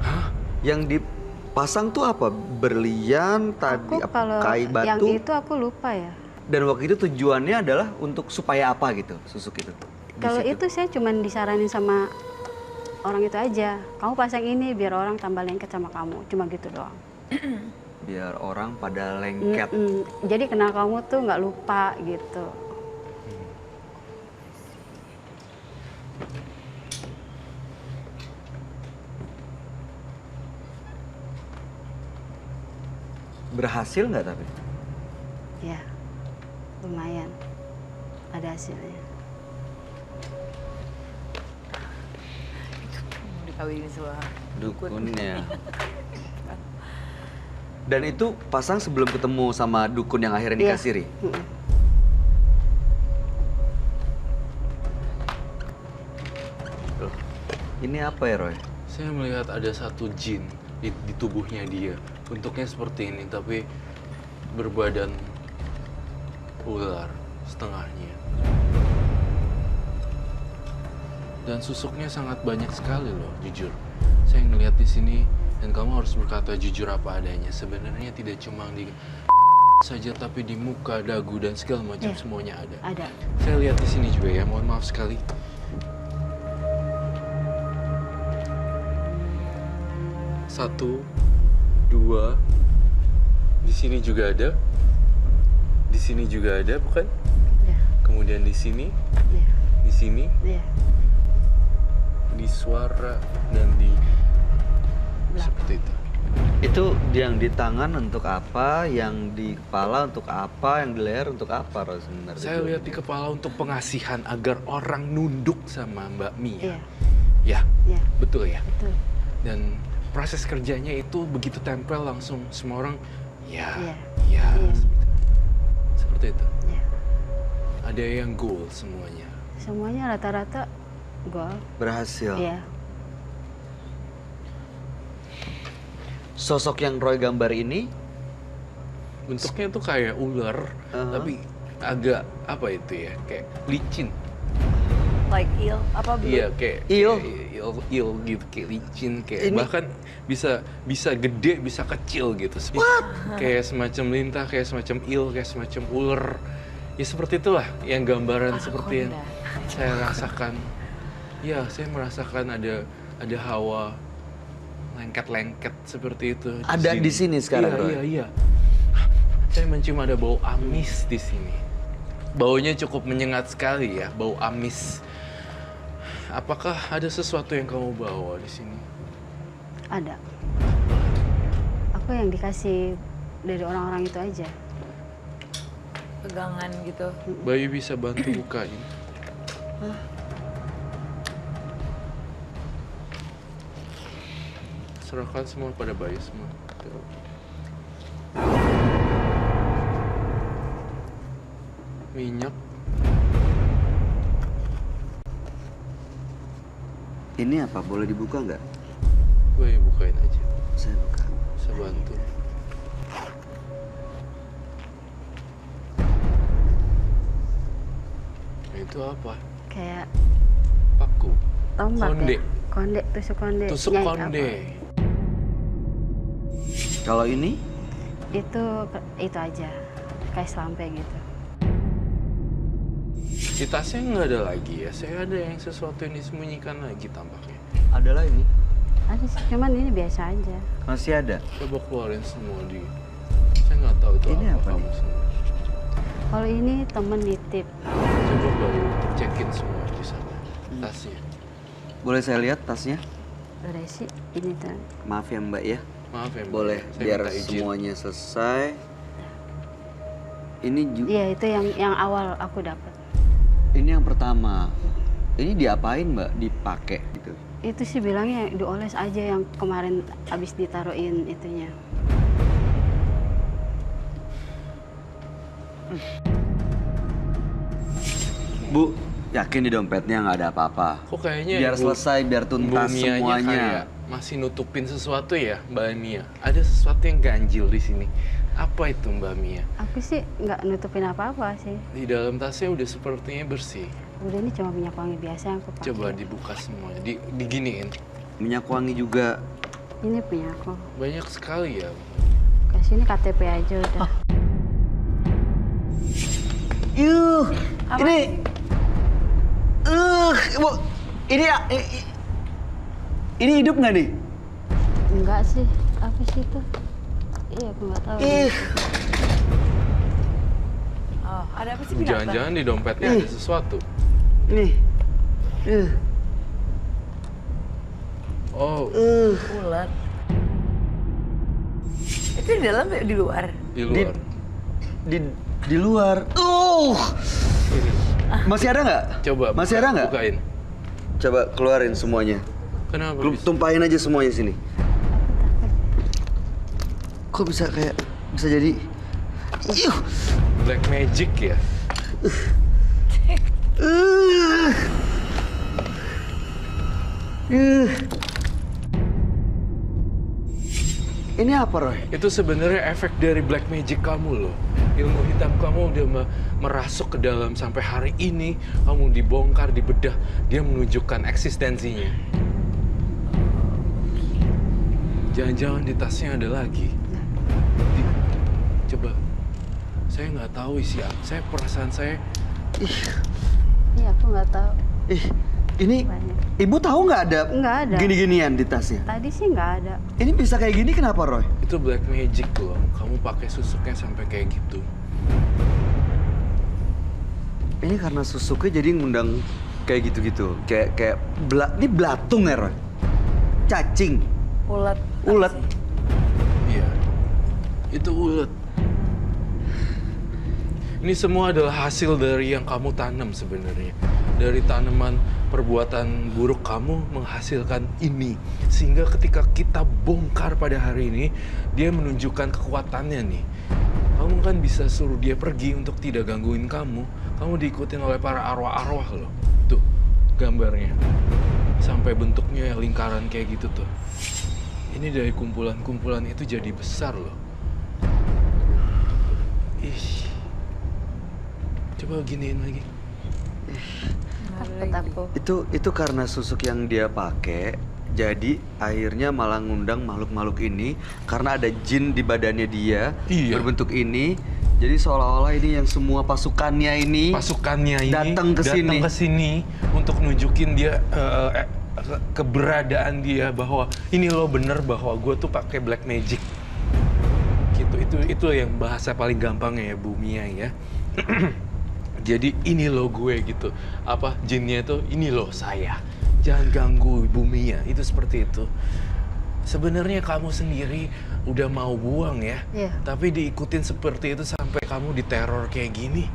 Hah? Yang dipasang tuh apa? Berlian tadi, Aku kalau kayu yang batu. itu aku lupa ya. Dan waktu itu tujuannya adalah untuk supaya apa gitu, susuk itu? Di Kalau situ. itu saya cuma disaranin sama orang itu aja. Kamu pasang ini biar orang tambah lengket sama kamu. Cuma gitu doang. Biar orang pada lengket. Jadi kenal kamu tuh nggak lupa gitu. Berhasil nggak tapi? Ya, lumayan. Ada hasilnya. Mau dikawinin sama Dukunnya. Dan itu pasang sebelum ketemu sama dukun yang akhirnya Iya. dikasih Ri? Loh, ini apa ya Roy? Saya melihat ada satu jin di tubuhnya dia. Bentuknya seperti ini, tapi berbadan ular setengahnya. Dan susuknya sangat banyak sekali loh, jujur. Saya ngelihat di sini, dan kamu harus berkata jujur apa adanya. Sebenarnya tidak cuma di saja, tapi di muka, dagu, dan segala macam semuanya ada. Ada. Saya lihat di sini juga ya, mohon maaf sekali. Satu, 2, di sini juga ada, di sini juga ada, bukan? Ya, Kemudian di sini, ya, di sini, ya. di suara, dan di Belakang. seperti itu. Itu yang di tangan untuk apa, yang di kepala untuk apa, yang di leher untuk apa Roy sebenarnya? Saya lihat di kepala untuk pengasihan agar orang nunduk sama Mbak Mia. Iya. Ya, Ya, betul ya. betul. Dan proses kerjanya itu begitu tempel langsung semua orang ya, Iya. ya, Iya. seperti itu. Ya. Ada yang gold semuanya. Semuanya rata-rata gol. Berhasil. Iya. Sosok yang Roy gambar ini Bentuknya tuh kayak ular, tapi agak apa itu ya, kayak licin. like eel apa belum? Iya, kayak Eel? eel gitu, kayak licin, kayak Ini- bahkan bisa gede, bisa kecil gitu. Kayak semacam lintah, kayak semacam eel, kayak semacam ular. Ya seperti itulah yang gambaran seperti yang saya rasakan. Ya, saya merasakan ada hawa lengket-lengket seperti itu. Ada di sini sekarang, Roy? Iya. Saya mencium ada bau amis di sini. Baunya cukup menyengat sekali ya, bau amis. Apakah ada sesuatu yang kamu bawa di sini? Ada. Aku yang dikasih dari orang-orang itu aja. Pegangan gitu. Bayu bisa bantu bukain. Serahkan semua pada Bayu semua. Minyak. ini apa? Boleh dibuka nggak? Bayu bukain aja. Saya buka. Saya bantu. Itu apa? Kayak Paku. tombak Konde. ya. Konde, tusuk konde. Tusuk Nyai konde. apa. Kalau ini Itu aja. Kayak selampe gitu. Di tasnya nggak ada lagi ya. Saya ada yang sesuatu yang disembunyikan lagi tampaknya. ada lagi. Ada sih, cuman ini biasa aja. Masih ada. Coba keluarin semua di. Saya nggak tahu itu Ini apa kamu nih? semua. Kalau ini temen nitip. Coba Bayu cekin semua di sana. Tasnya. Boleh saya lihat tasnya? Udah sih, ini tuh. Maaf ya Mbak ya. Maaf ya Mbak. Boleh Saya biar minta izin. semuanya selesai. Ini juga. Iya, itu yang awal aku dapat. Ini yang pertama. Ini diapain Mbak? Dipakai gitu. Itu sih bilangnya dioles aja yang kemarin abis ditaruhin itunya. Bu, yakin di dompetnya nggak ada apa-apa? Kok kayaknya Biar Bu- selesai, biar tuntas Bu Mianya semuanya. kayak masih nutupin sesuatu ya, Mbak Mia. Ada sesuatu yang ganjil di sini. Apa itu, Mbak Mia? Aku sih nggak nutupin apa-apa sih. Di dalam tasnya udah sepertinya bersih. Udah, ini cuma minyak wangi biasa yang aku pakai. Coba dibuka semua, diginiin. Minyak wangi juga. Ini punya aku. Banyak sekali ya. Kasih ini KTP aja udah. Ini. Bu, ini hidup nggak nih? Enggak sih. Apa sih itu? Iya, aku nggak tahu. Oh, ada apa sih binatang? Jangan-jangan di dompetnya ada sesuatu. Nih. Oh, Ular. Itu di dalam ya di luar? di luar. Di luar. Masih ada nggak? Coba Masih ada nggak? bukain. Coba keluarin semuanya. Kenapa? bisa? Tumpahin aja semuanya sini. Kok bisa jadi? Black magic ya? Ini apa, Roy? Itu sebenarnya efek dari black magic kamu loh. Ilmu hitam kamu udah merasuk ke dalam sampai hari ini kamu dibongkar, dibedah, dia menunjukkan eksistensinya. Jangan-jangan di tasnya ada lagi. Coba, saya nggak tahu isi. Perasaan saya. Iya, aku nggak tahu. Ini Banyak. ibu tahu nggak ada? Nggak ada. Gini-ginian di tasnya. Tadi sih nggak ada. Ini bisa kayak gini kenapa, Roy? Itu black magic loh. Kamu pakai susuknya sampai kayak gitu. Ini karena susuknya jadi ngundang kayak gitu-gitu. Ini belatung ya, Roy? Cacing. Ulat. Ulet. Iya, itu ulet. Ini semua adalah hasil dari yang kamu tanam sebenarnya. Dari tanaman perbuatan buruk kamu menghasilkan ini. Sehingga ketika kita bongkar pada hari ini, dia menunjukkan kekuatannya nih. Kamu kan bisa suruh dia pergi untuk tidak gangguin kamu. Kamu diikutin oleh para arwah-arwah loh. Tuh, gambarnya. Sampai bentuknya lingkaran kayak gitu tuh. Ini dari kumpulan-kumpulan itu jadi besar loh. Ih. Coba giniin lagi. Takut aku. Itu karena susuk yang dia pakai, jadi akhirnya malah ngundang makhluk-makhluk ini karena ada jin di badannya dia Iya. berbentuk ini. Jadi seolah-olah ini yang semua pasukannya ini datang ke sini untuk nunjukin dia keberadaan dia bahwa ini lo bener bahwa gue tuh pakai black magic. Gitu. Itu yang bahasa paling gampangnya ya Bu Mia ya. Jadi ini lo gue gitu. Apa jinnya itu ini lo saya. Jangan ganggu Bu Mia. Itu seperti itu. Sebenarnya kamu sendiri udah mau buang ya. Iya. Tapi diikutin seperti itu sampai kamu diteror kayak gini.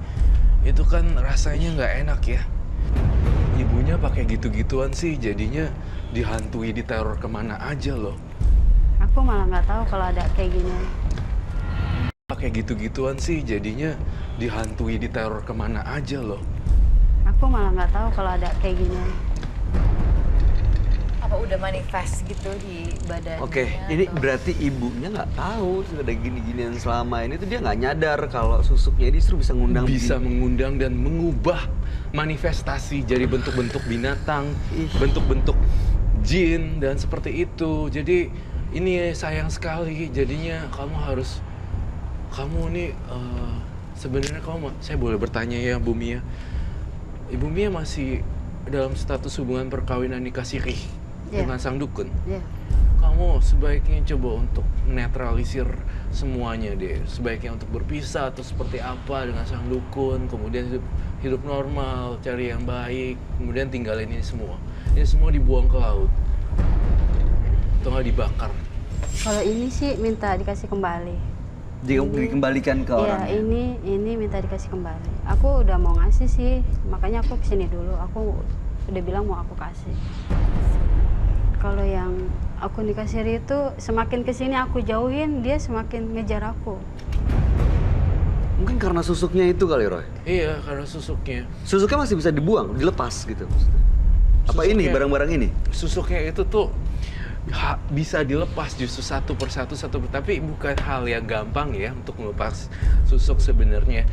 Itu kan rasanya nggak enak ya. Ibunya pakai gitu-gituan sih jadinya dihantui diteror kemana aja loh. Aku malah nggak tahu kalau ada kayak gini. Pakai gitu-gituan sih jadinya dihantui diteror kemana aja loh. Aku malah nggak tahu kalau ada kayak gini. Apa udah manifest gitu di badannya? Oke, ini berarti ibunya nggak tahu ada gini-ginian selama ini tuh dia nggak nyadar kalau susuknya ini justru bisa ngundang Bisa jin. mengundang dan mengubah manifestasi jadi bentuk-bentuk binatang, Ih. bentuk-bentuk jin dan seperti itu. Jadi ini sayang sekali. Jadinya kamu ini sebenarnya saya boleh bertanya ya Bu Mia. Ibu Mia masih dalam status hubungan perkawinan nikah sirih dengan sang dukun. Iya. Kamu sebaiknya coba untuk netralisir semuanya deh. Sebaiknya untuk berpisah atau seperti apa dengan sang dukun, kemudian hidup normal, cari yang baik, kemudian tinggalin ini semua. Ini semua dibuang ke laut. Atau nggak dibakar. Kalau ini sih minta dikasih kembali. Dikembalikan ke Iya, orang. ini minta dikasih kembali. Aku udah mau ngasih sih, makanya aku kesini dulu. Aku udah bilang mau aku kasih. Kalau yang aku nikah siri itu semakin kesini aku jauhin, dia semakin ngejar aku. Mungkin karena susuknya itu kali, Roy. Iya, karena susuknya. Susuknya masih bisa dibuang, dilepas gitu maksudnya. Apa ini, Susuknya- barang-barang ini? Susuknya itu tuh bisa dilepas justru satu persatu, tapi bukan hal yang gampang ya untuk melepas susuk sebenarnya.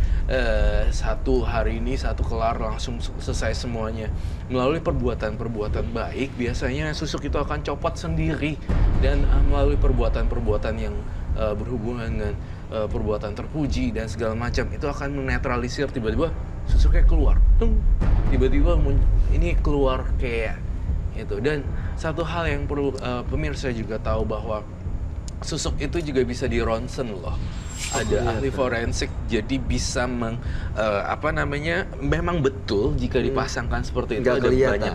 Satu hari ini, satu kelar langsung selesai semuanya. Melalui perbuatan-perbuatan baik, biasanya susuk itu akan copot sendiri. Dan melalui perbuatan-perbuatan yang berhubungan dengan perbuatan terpuji dan segala macam, itu akan menetralisir tiba-tiba susuknya keluar. Tung, tiba-tiba ini keluar kayak itu. Dan satu hal yang perlu pemirsa juga tahu bahwa susuk itu juga bisa di ronsen loh. Ada ahli forensik jadi bisa memang betul jika dipasangkan seperti itu. Nggak Ada kelihatan. banyak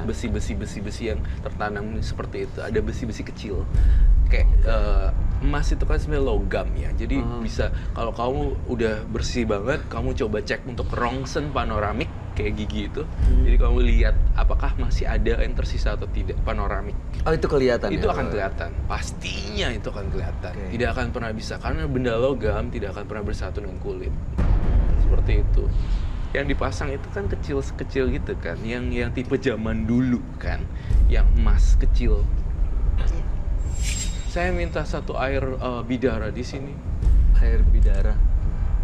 besi-besi yang tertanam seperti itu. Ada besi-besi kecil kayak emas itu kan sebenarnya logam ya. Jadi bisa kalau kamu udah bersih banget, kamu coba cek untuk rongsen panoramik kayak gigi itu. Jadi kamu lihat apakah masih ada yang tersisa atau tidak panoramik. Oh, itu kelihatan Itu ya, akan Roy? kelihatan. Pastinya itu akan kelihatan. Oke. Tidak akan pernah bisa karena benda logam tidak akan pernah bersatu dengan kulit. Seperti itu. Yang dipasang itu kan kecil-kecil gitu kan, yang tipe zaman dulu kan, yang emas kecil. Saya minta satu air bidara di sini. Air bidara.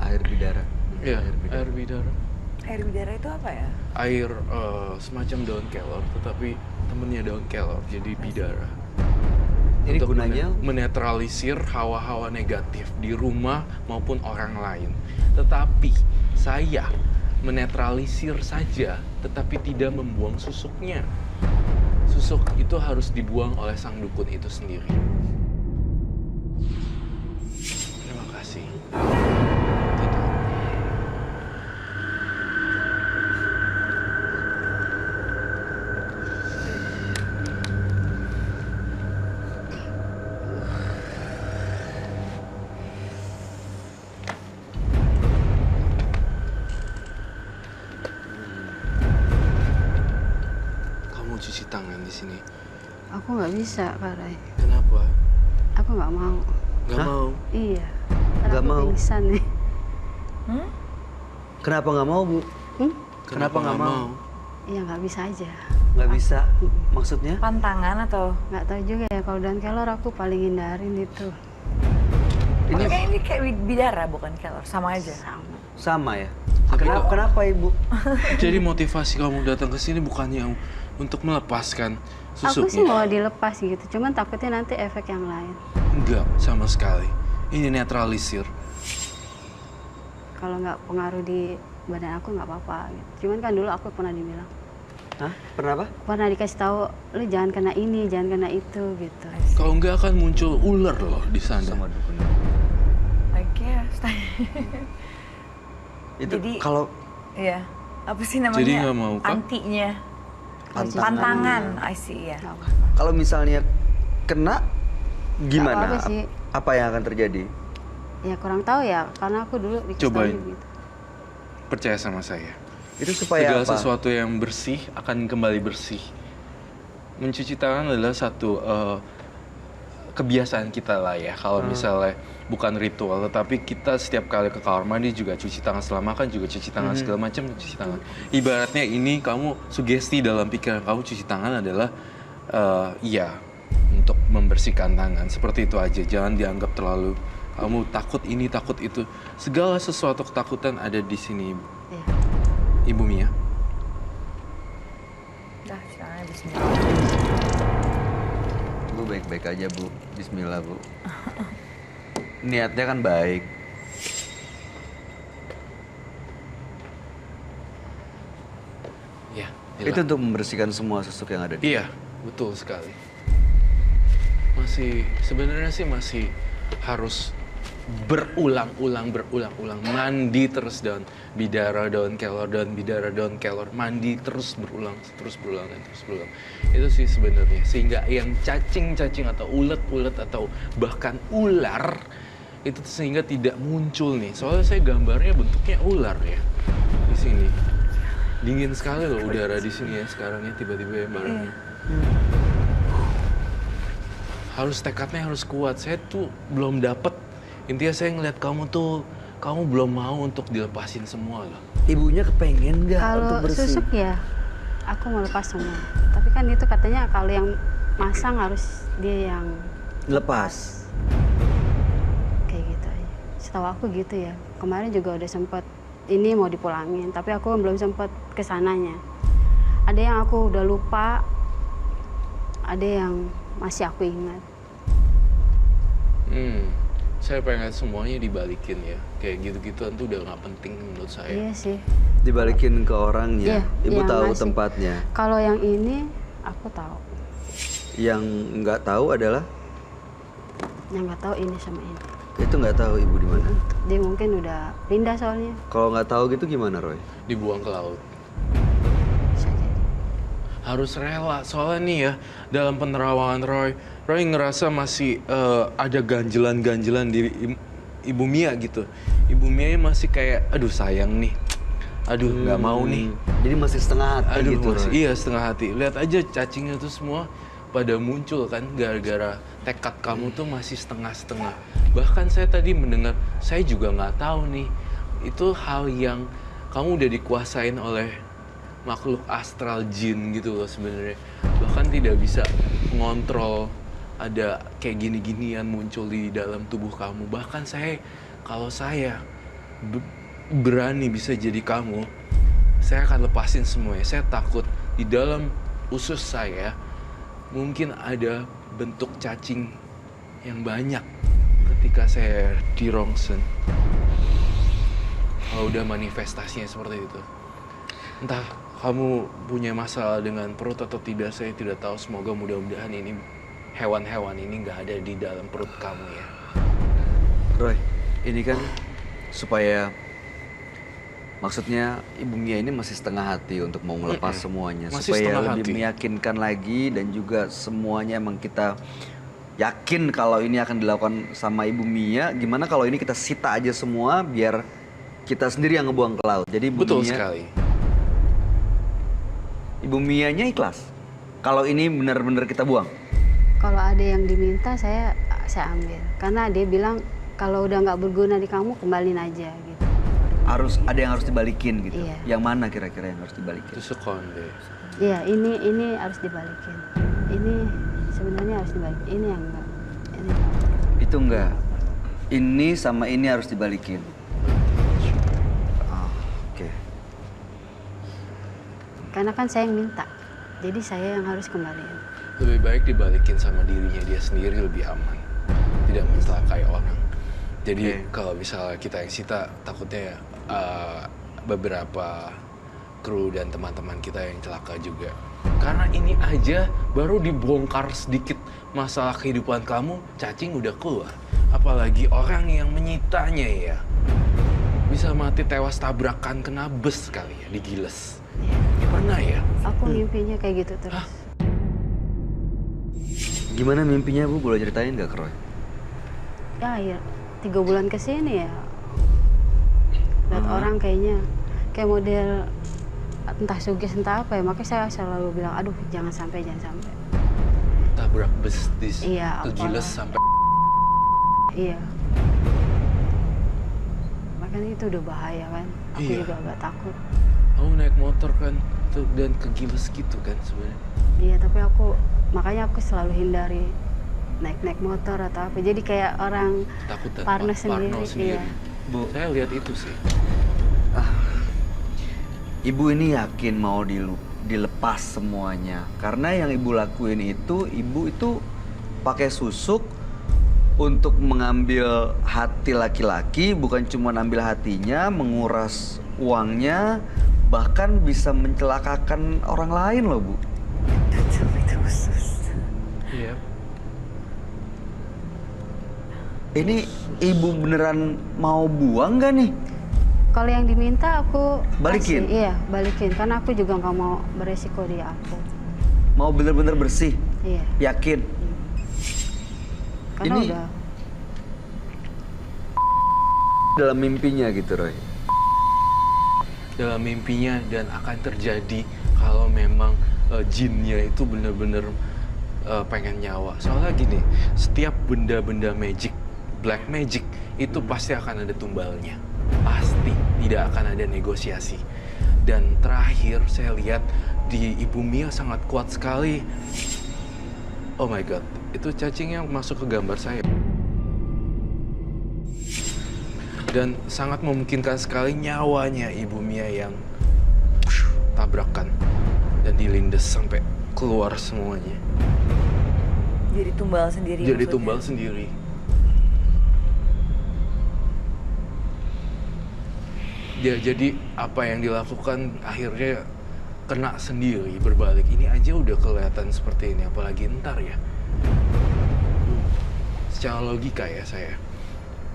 Air bidara. Ya, air bidara. Air bidara itu apa ya? Air semacam daun kelor, tetapi temennya daun kelor, jadi bidara. Ini Untuk gunanya? menetralisir hawa-hawa negatif di rumah maupun orang lain. Tetapi saya menetralisir saja, tetapi tidak membuang susuknya. Susuk itu harus dibuang oleh sang dukun itu sendiri. Terima kasih. Tidak. Kamu cuci tangan di sini. Aku nggak bisa, Kak Ray. Kenapa? Aku nggak mau. Gak Hah? mau? Iya. Nggak Aku mau? pingsan nih. Kenapa nggak mau, Bu? Hmm? Kenapa nggak mau? Iya nggak bisa aja. Nggak bisa? Maksudnya? Pantangan atau? Nggak tahu juga ya, kalau daun kelor aku paling hindarin itu. Ini kayak bidara bukan kelor, sama aja. Sama. Sama ya? Tapi Kenapa, Ibu? Jadi motivasi kamu datang ke sini bukannya untuk melepaskan Aku sih susuknya? mau dilepas gitu, cuman takutnya nanti efek yang lain. Enggak, sama sekali. Ini netralisir. Kalau nggak pengaruh di badan aku nggak apa-apa gitu. Cuman kan dulu aku pernah dibilang, Hah? Pernah apa? pernah dikasih tahu, lu jangan kena ini, jangan kena itu gitu. Kalau enggak akan muncul ular loh di sana. Sama dukun. I guess. Itu Jadi- kalau Iya. Apa sih namanya? Jadi nggak mau, Kak? Antinya. Pantangan. Pantangan, I see ya. Nggak apa-apa. kalau misalnya kena gimana? Nggak apa-apa sih. Apa yang akan terjadi? Ya kurang tahu ya, karena aku dulu dikasih tahu Cobain. gitu. Percaya sama saya. Itu supaya Segala apa? sesuatu yang bersih akan kembali bersih. Mencuci tangan adalah satu kebiasaan kita lah ya. Kalau misalnya bukan ritual, tetapi kita setiap kali ke kamar mandi juga cuci tangan, setelah makan juga cuci tangan, segala macam cuci tangan. Ibaratnya ini kamu sugesti dalam pikiran kamu cuci tangan adalah iya untuk membersihkan tangan. Seperti itu aja. Jangan dianggap terlalu kamu takut ini takut itu. Segala sesuatu ketakutan ada di sini, Ibu. Ya. Ibu Mia. Dah, sekarang bismillah. Bu baik-baik aja, Bu. Bismillah, Bu. Niatnya kan baik. Ya, Itu untuk membersihkan semua susuk yang ada di Iya, betul sekali. Sebenarnya sih masih harus berulang-ulang mandi terus daun bidara, daun kelor, daun bidara, daun kelor, mandi terus berulang. Itu sih sebenarnya sehingga yang cacing-cacing atau ulet-ulet atau bahkan ular itu sehingga tidak muncul nih. Soalnya saya gambarnya bentuknya ular ya di sini. Dingin sekali loh udara di sini ya sekarang ya tiba-tiba ya barangnya. Harus tekadnya harus kuat. Saya tuh belum dapet. Intinya saya ngeliat kamu tuh kamu belum mau untuk dilepasin semua loh. Ibunya kepengen nggak untuk Kalau bersih? susuk ya, aku mau lepas semua. Tapi kan itu katanya kalau yang masang harus dia yang Lepas. kayak gitu aja. Setahu aku gitu ya. Kemarin juga udah sempet ini mau dipulangin, tapi aku belum sempet kesananya. Ada yang aku udah lupa, ada yang masih aku ingat. Saya pengen semuanya dibalikin ya. Kayak gitu-gituan tuh udah nggak penting menurut saya. Iya sih. Dibalikin ke orangnya. Iya, Ibu yang tahu ngasih. tempatnya. Kalau yang ini aku tahu. Yang nggak tahu adalah Yang nggak tahu ini sama ini. itu nggak tahu ibu di mana. Dia mungkin udah pindah soalnya. Kalau nggak tahu gitu gimana, Roy? Dibuang ke laut. Bisa jadi. Harus rela, soalnya nih ya, dalam penerawangan Roy ngerasa masih ada ganjelan-ganjelan di Ibu Mia gitu. Ibu Mia masih kayak, aduh sayang nih, aduh nggak mau nih. Jadi masih setengah hati Aduh, gitu, masih, Roy. iya setengah hati. Lihat aja cacingnya tuh semua pada muncul kan gara-gara tekad kamu tuh masih setengah-setengah. Bahkan saya tadi mendengar, saya juga nggak tahu nih, itu hal yang kamu udah dikuasain oleh makhluk astral jin gitu loh sebenarnya. Bahkan tidak bisa mengontrol ada kayak gini-ginian muncul di dalam tubuh kamu. Bahkan kalau saya berani bisa jadi kamu, saya akan lepasin semuanya. Saya takut di dalam usus saya mungkin ada bentuk cacing yang banyak ketika saya di Rongsen. Kalau udah manifestasinya seperti itu. Entah kamu punya masalah dengan perut atau tidak, saya tidak tahu. Semoga mudah-mudahan ini hewan-hewan ini nggak ada di dalam perut kamu ya. Roy, ini kan supaya maksudnya Ibu Mia ini masih setengah hati untuk mau melepas semuanya. Masih Supaya setengah lebih hati. meyakinkan lagi dan juga semuanya emang kita yakin kalau ini akan dilakukan sama Ibu Mia. Gimana kalau ini kita sita aja semua biar kita sendiri yang ngebuang ke laut. Jadi Betul sekali. Ibu Mianya ikhlas. Kalau ini benar-benar kita buang. Kalau ada yang diminta saya ambil. Karena dia bilang kalau udah nggak berguna di kamu kembaliin aja gitu. Ada yang harus dibalikin gitu. Iya. Yang mana kira-kira yang harus dibalikin? Itu sekonde. Iya, ini harus dibalikin. Ini sebenarnya harus dibalikin. Ini yang enggak. Ini Itu enggak. Ini sama ini harus dibalikin. Oh, oke. karena kan saya yang minta. Jadi saya yang harus kembaliin. Lebih baik dibalikin sama dirinya dia sendiri, lebih aman. Tidak mencelakai orang. Jadi kalau misalnya kita yang sita, takutnya beberapa kru dan teman-teman kita yang celaka juga. Karena ini aja baru dibongkar sedikit masalah kehidupan kamu, cacing udah keluar. Apalagi orang yang menyitanya ya. Bisa mati tewas tabrakan kena bus kali ya, digiles. Gimana ya? Aku mimpinya kayak gitu terus. Gimana mimpinya Bu? Boleh ceritain nggak ke Roy? Ya, 3 bulan kesini ya. Lihat orang kayaknya kayak model entah sugis entah apa ya. Makanya saya selalu bilang, aduh jangan sampai. Tabrak bus, Iya, kegiles apalah. sampai Iya. Makanya itu udah bahaya kan. Aku Iya. juga agak takut. kamu naik motor kan tuh, dan kegiles gitu kan sebenarnya. Iya, tapi makanya aku selalu hindari naik motor atau apa. Jadi kayak orang Takut dan Parno parno sendiri. Iya. Bu, saya lihat itu sih. Ibu ini yakin mau dilepas semuanya. Karena yang Ibu lakuin itu, Ibu itu pakai susuk untuk mengambil hati laki-laki, bukan cuma ambil hatinya, menguras uangnya, bahkan bisa mencelakakan orang lain loh, Bu. Itu khusus. Iya. Ini Ibu beneran mau buang nggak nih? Kalau yang diminta aku Balikin? kasih. Iya, balikin. Karena aku juga nggak mau beresiko di aku. Mau bener-bener bersih? Iya. Yakin? Karena Ini- udah Dalam mimpinya gitu, Roy. Dalam mimpinya dan akan terjadi kalau memang jinnya itu benar-benar pengen nyawa. Soalnya gini, setiap benda-benda magic black magic, itu pasti akan ada tumbalnya. Pasti tidak akan ada negosiasi. Dan terakhir saya lihat di Ibu Mia sangat kuat sekali. Oh my god, itu cacing yang masuk ke gambar saya. Dan sangat memungkinkan sekali nyawanya Ibu Mia yang tabrakan dan dilindes sampai keluar semuanya. Jadi tumbal sendiri. Jadi maksudnya. tumbal sendiri. Ya, jadi apa yang dilakukan akhirnya kena sendiri, berbalik. Ini aja udah kelihatan seperti ini, apalagi ntar ya. Secara logika ya saya.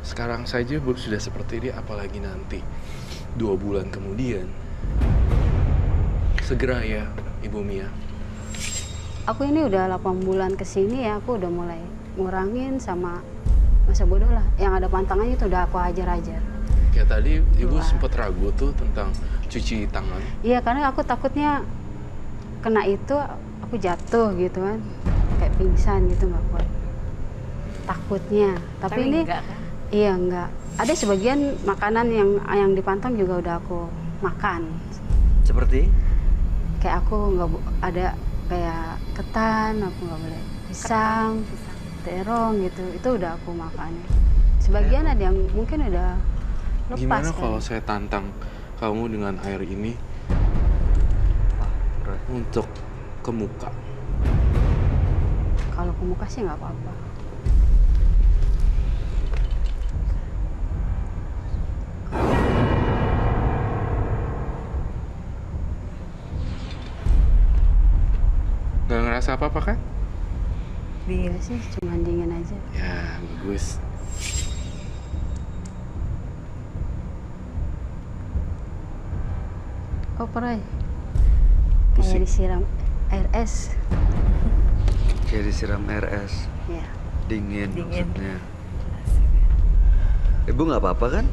Sekarang saja sudah seperti ini, apalagi nanti 2 bulan kemudian. Segera ya, Ibu Mia. Aku ini udah 8 bulan kesini ya, aku udah mulai ngurangin sama masa bodoh lah. Yang ada pantangannya itu udah aku ajar-ajar. Kayak tadi Ibu Wah. sempat ragu tuh tentang cuci tangan. Iya, karena aku takutnya kena itu aku jatuh gitu kan. Kayak pingsan gitu nggak kuat. Takutnya. Tapi ini enggak kan? iya enggak. Ada sebagian makanan yang dipantang juga udah aku makan. Seperti? Kayak aku nggak ada kayak ketan, aku nggak boleh pisang, terong gitu. Itu udah aku makan. Sebagian ada yang mungkin udah lepas. Gimana kan. kalau saya tantang kamu dengan air ini untuk ke muka? Kalau ke muka sih nggak apa-apa. Gak ngerasa apa-apa kan? Iya sih, cuma dingin aja. Ya, bagus. Oh, Proy. Pusing. Kayak disiram air es. Kayak disiram air es. Ya. Dingin, Dingin. maksudnya. Ibu nggak apa-apa kan?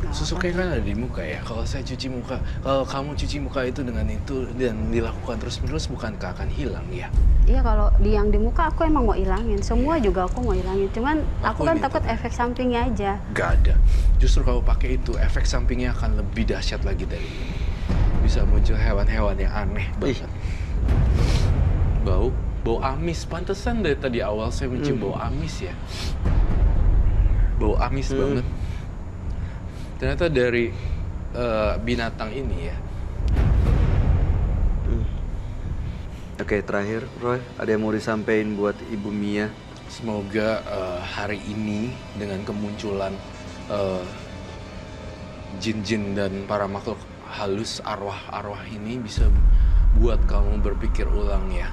nggak Susuknya kan ada di muka ya. Kalau saya cuci muka, kalau kamu cuci muka itu dengan itu dan dilakukan terus-menerus, bukankah akan hilang ya? Iya, kalau yang di muka aku emang mau ilangin. Semua juga aku mau ilangin. Cuman aku kan Lakuin itu. takut efek sampingnya aja. Gak ada. Justru kalau pakai itu, efek sampingnya akan lebih dahsyat lagi dari ini. Bisa muncul hewan-hewan yang aneh banget. Bau amis. Pantesan dari tadi awal saya mencium bau amis ya. Bau amis banget. Ternyata dari binatang ini ya. Oke, terakhir, Roy, ada yang mau disampaikan buat Ibu Mia? Semoga hari ini dengan kemunculan jin-jin dan para makhluk halus, arwah-arwah ini bisa buat kamu berpikir ulang ya.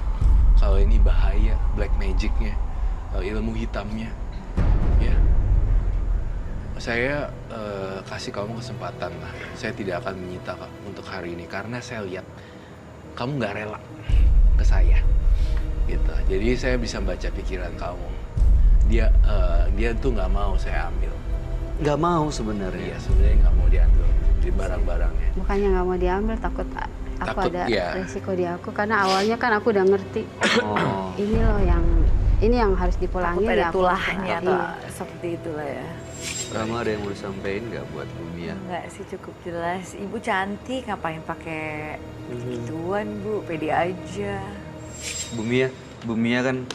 Kalau ini bahaya, black magicnya, ilmu hitamnya, ya. Saya kasih kamu kesempatan lah. Saya tidak akan menyita untuk hari ini karena saya lihat kamu nggak rela ke saya, gitu. Jadi saya bisa baca pikiran kamu. Dia tuh nggak mau saya ambil. Nggak mau sebenarnya. Iya, sebenarnya nggak mau diambil di barang-barangnya. Bukannya nggak mau diambil, takut aku Takut, ada ya. resiko di aku. Karena awalnya kan aku udah ngerti. Oh. Ini yang harus dipulangin. Takut ada ya aku tulahnya lakukan. atau Iya. seperti itulah ya. Rama, ada yang mau disampaikan nggak buat Bu Mia? Enggak sih, cukup jelas. Ibu cantik, ngapain pakai gituan, Bu? Pede aja. Bu Mia kan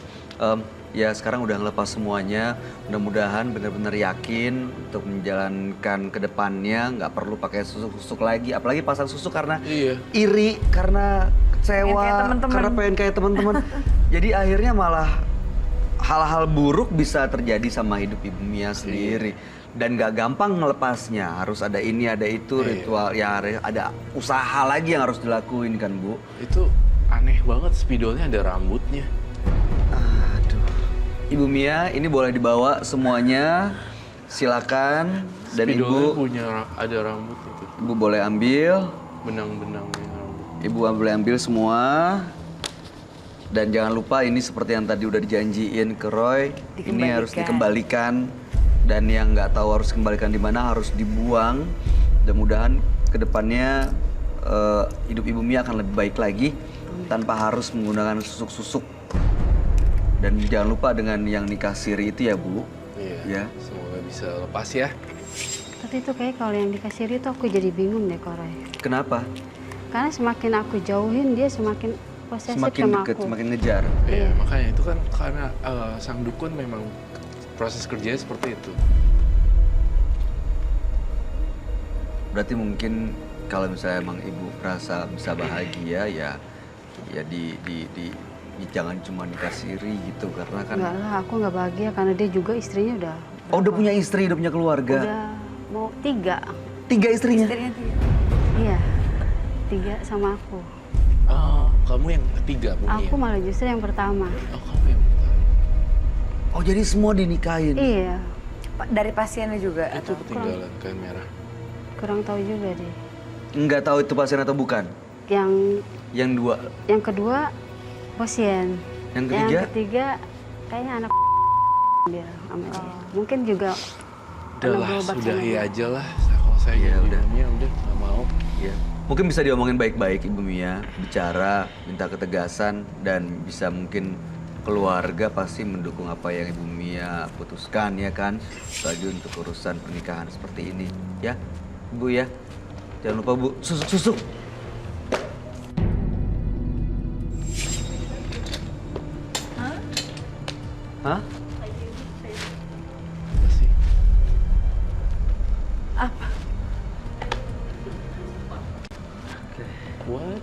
ya sekarang udah ngelepas semuanya. Mudah-mudahan benar-benar yakin untuk menjalankan ke depannya, nggak perlu pakai susuk-susuk lagi. Apalagi pasang susuk karena Iya. iri, karena Pengen kayak kecewa, temen-temen. karena pengen kayak teman-teman. Jadi akhirnya malah hal-hal buruk bisa terjadi sama hidup Ibu Mia sendiri. Dan gak gampang melepasnya, harus ada ini, ada itu, Iya. ritual, ya ada usaha lagi yang harus dilakuin kan, Bu. Itu aneh banget, spidolnya ada rambutnya. Aduh. Ibu Mia, ini boleh dibawa semuanya. Silakan. Dan Spidolnya Ibu, ada rambut itu. Ibu boleh ambil. Benang-benangnya rambut. Ibu boleh ambil semua. Dan jangan lupa ini seperti yang tadi udah dijanjiin ke Roy. Ini harus dikembalikan. Dan yang nggak tahu harus kembalikan di mana harus dibuang. Mudah-mudahan kedepannya hidup Ibu Mia akan lebih baik lagi tanpa harus menggunakan susuk-susuk. Dan jangan lupa dengan yang nikah siri itu ya, Bu. Iya. Ya. Semoga bisa lepas ya. Tapi itu kayak kalau yang dikasih itu aku jadi bingung deh Kak Roy. Kenapa? Karena semakin aku jauhin dia semakin posesif Semakin sama deket, aku. semakin ngejar. Iya, Iya. makanya itu kan karena sang dukun memang proses kerjanya seperti itu. Berarti mungkin kalau misalnya emang ibu merasa bisa bahagia ya jangan cuma dikasiri gitu karena kan. Enggak lah, aku nggak bahagia karena dia juga istrinya udah. Oh, udah punya istri, udah punya keluarga. Udah mau 3. 3 istrinya. Iya, 3 sama aku. Oh, kamu yang ketiga, Bu Mia? Aku malah justru yang pertama. Oh, kamu yang pertama. Oh, jadi semua dinikahin. Iya, Dari pasiennya juga Itu atau? ketinggalan kain merah. kurang tahu juga deh. Nggak tahu itu pasien atau bukan? Yang 2. yang kedua pasien. Yang ketiga? Yang ketiga kayaknya anak dia sama dia. Mungkin juga Udahlah, anak berobat sudahi sama dia. aja lah. Kalau saya Iya, jadi udah. ibunya udah nggak mau. Ya. Mungkin bisa diomongin baik-baik Ibu Mia, bicara, minta ketegasan dan bisa mungkin keluarga pasti mendukung apa yang Ibu Mia putuskan ya kan, setuju untuk urusan pernikahan seperti ini, ya, Ibu ya. Jangan lupa Bu, susuk-susuk. Hah? Apa sih? What?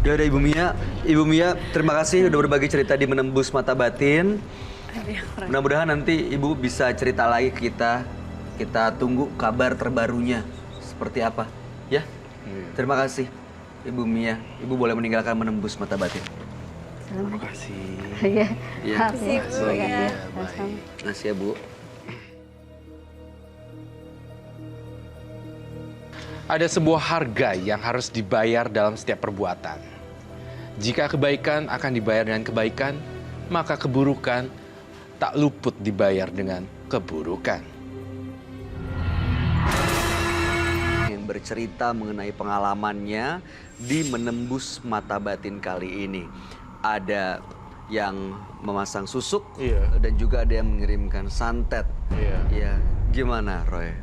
Ya udah Ibu Mia terima kasih udah berbagi cerita di Menembus Mata Batin. Mudah-mudahan nanti Ibu bisa cerita lagi ke kita. Kita tunggu kabar terbarunya seperti apa, ya. Terima kasih Ibu Mia. Ibu boleh meninggalkan Menembus Mata Batin. Terima kasih. Iya. Iya. Maaf ya. Makasih. Iya, Ya, sama-sama. baik. Terima kasih ya Bu. Ada sebuah harga yang harus dibayar dalam setiap perbuatan. Jika kebaikan akan dibayar dengan kebaikan, maka keburukan tak luput dibayar dengan keburukan. Yang bercerita mengenai pengalamannya di Menembus Mata Batin kali ini. Ada yang memasang susuk Iya. dan juga ada yang mengirimkan santet. Iya. Ya, gimana Roy?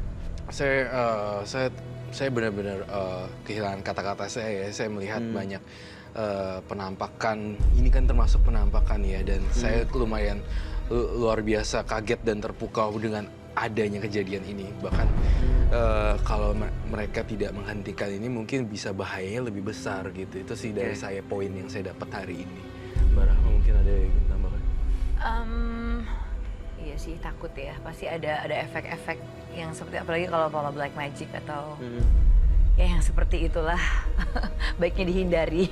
Saya benar-benar kehilangan kata-kata saya. Saya melihat banyak penampakan. Ini kan termasuk penampakan ya, dan saya lumayan luar biasa kaget dan terpukau dengan adanya kejadian ini. Bahkan kalau mereka tidak menghentikan ini, mungkin bisa bahayanya lebih besar gitu. Itu sih dari saya poin yang saya dapat hari ini. Mbak Rahma mungkin ada yang ingin tambahkan? Iya sih, takut ya. Pasti ada efek-efek yang seperti, apalagi kalau black magic atau ya yang seperti itulah. Baiknya dihindari.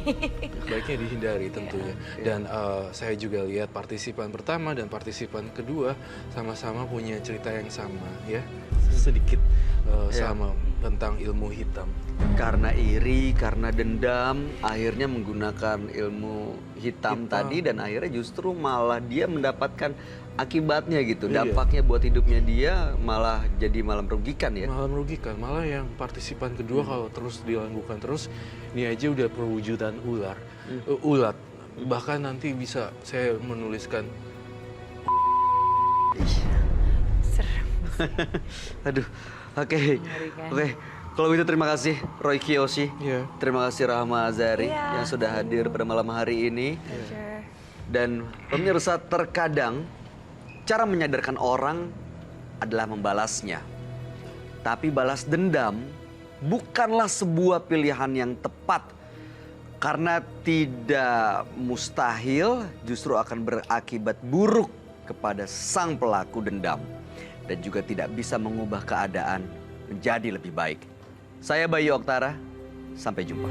Baiknya dihindari tentunya. Dan saya juga lihat partisipan pertama dan partisipan kedua sama-sama punya cerita yang sama ya. Sedikit sama tentang ilmu hitam. Karena iri, karena dendam, akhirnya menggunakan ilmu hitam tadi dan akhirnya justru malah dia mendapatkan akibatnya gitu. Iya. Dampaknya buat hidupnya dia malah merugikan ya. Malah merugikan, malah yang partisipan kedua kalau terus dilakukan terus, ini aja udah perwujudan ulat. Bahkan nanti bisa saya menuliskan. Serem. Aduh, oke. Kalau begitu terima kasih Roy Kiyoshi. Iya. Terima kasih Rahma Azari yang sudah hadir pada malam hari ini. Dan pemirsa, terkadang cara menyadarkan orang adalah membalasnya. Tapi balas dendam bukanlah sebuah pilihan yang tepat. Karena tidak mustahil justru akan berakibat buruk kepada sang pelaku dendam. Dan juga tidak bisa mengubah keadaan menjadi lebih baik. Saya Bayu Oktara, sampai jumpa.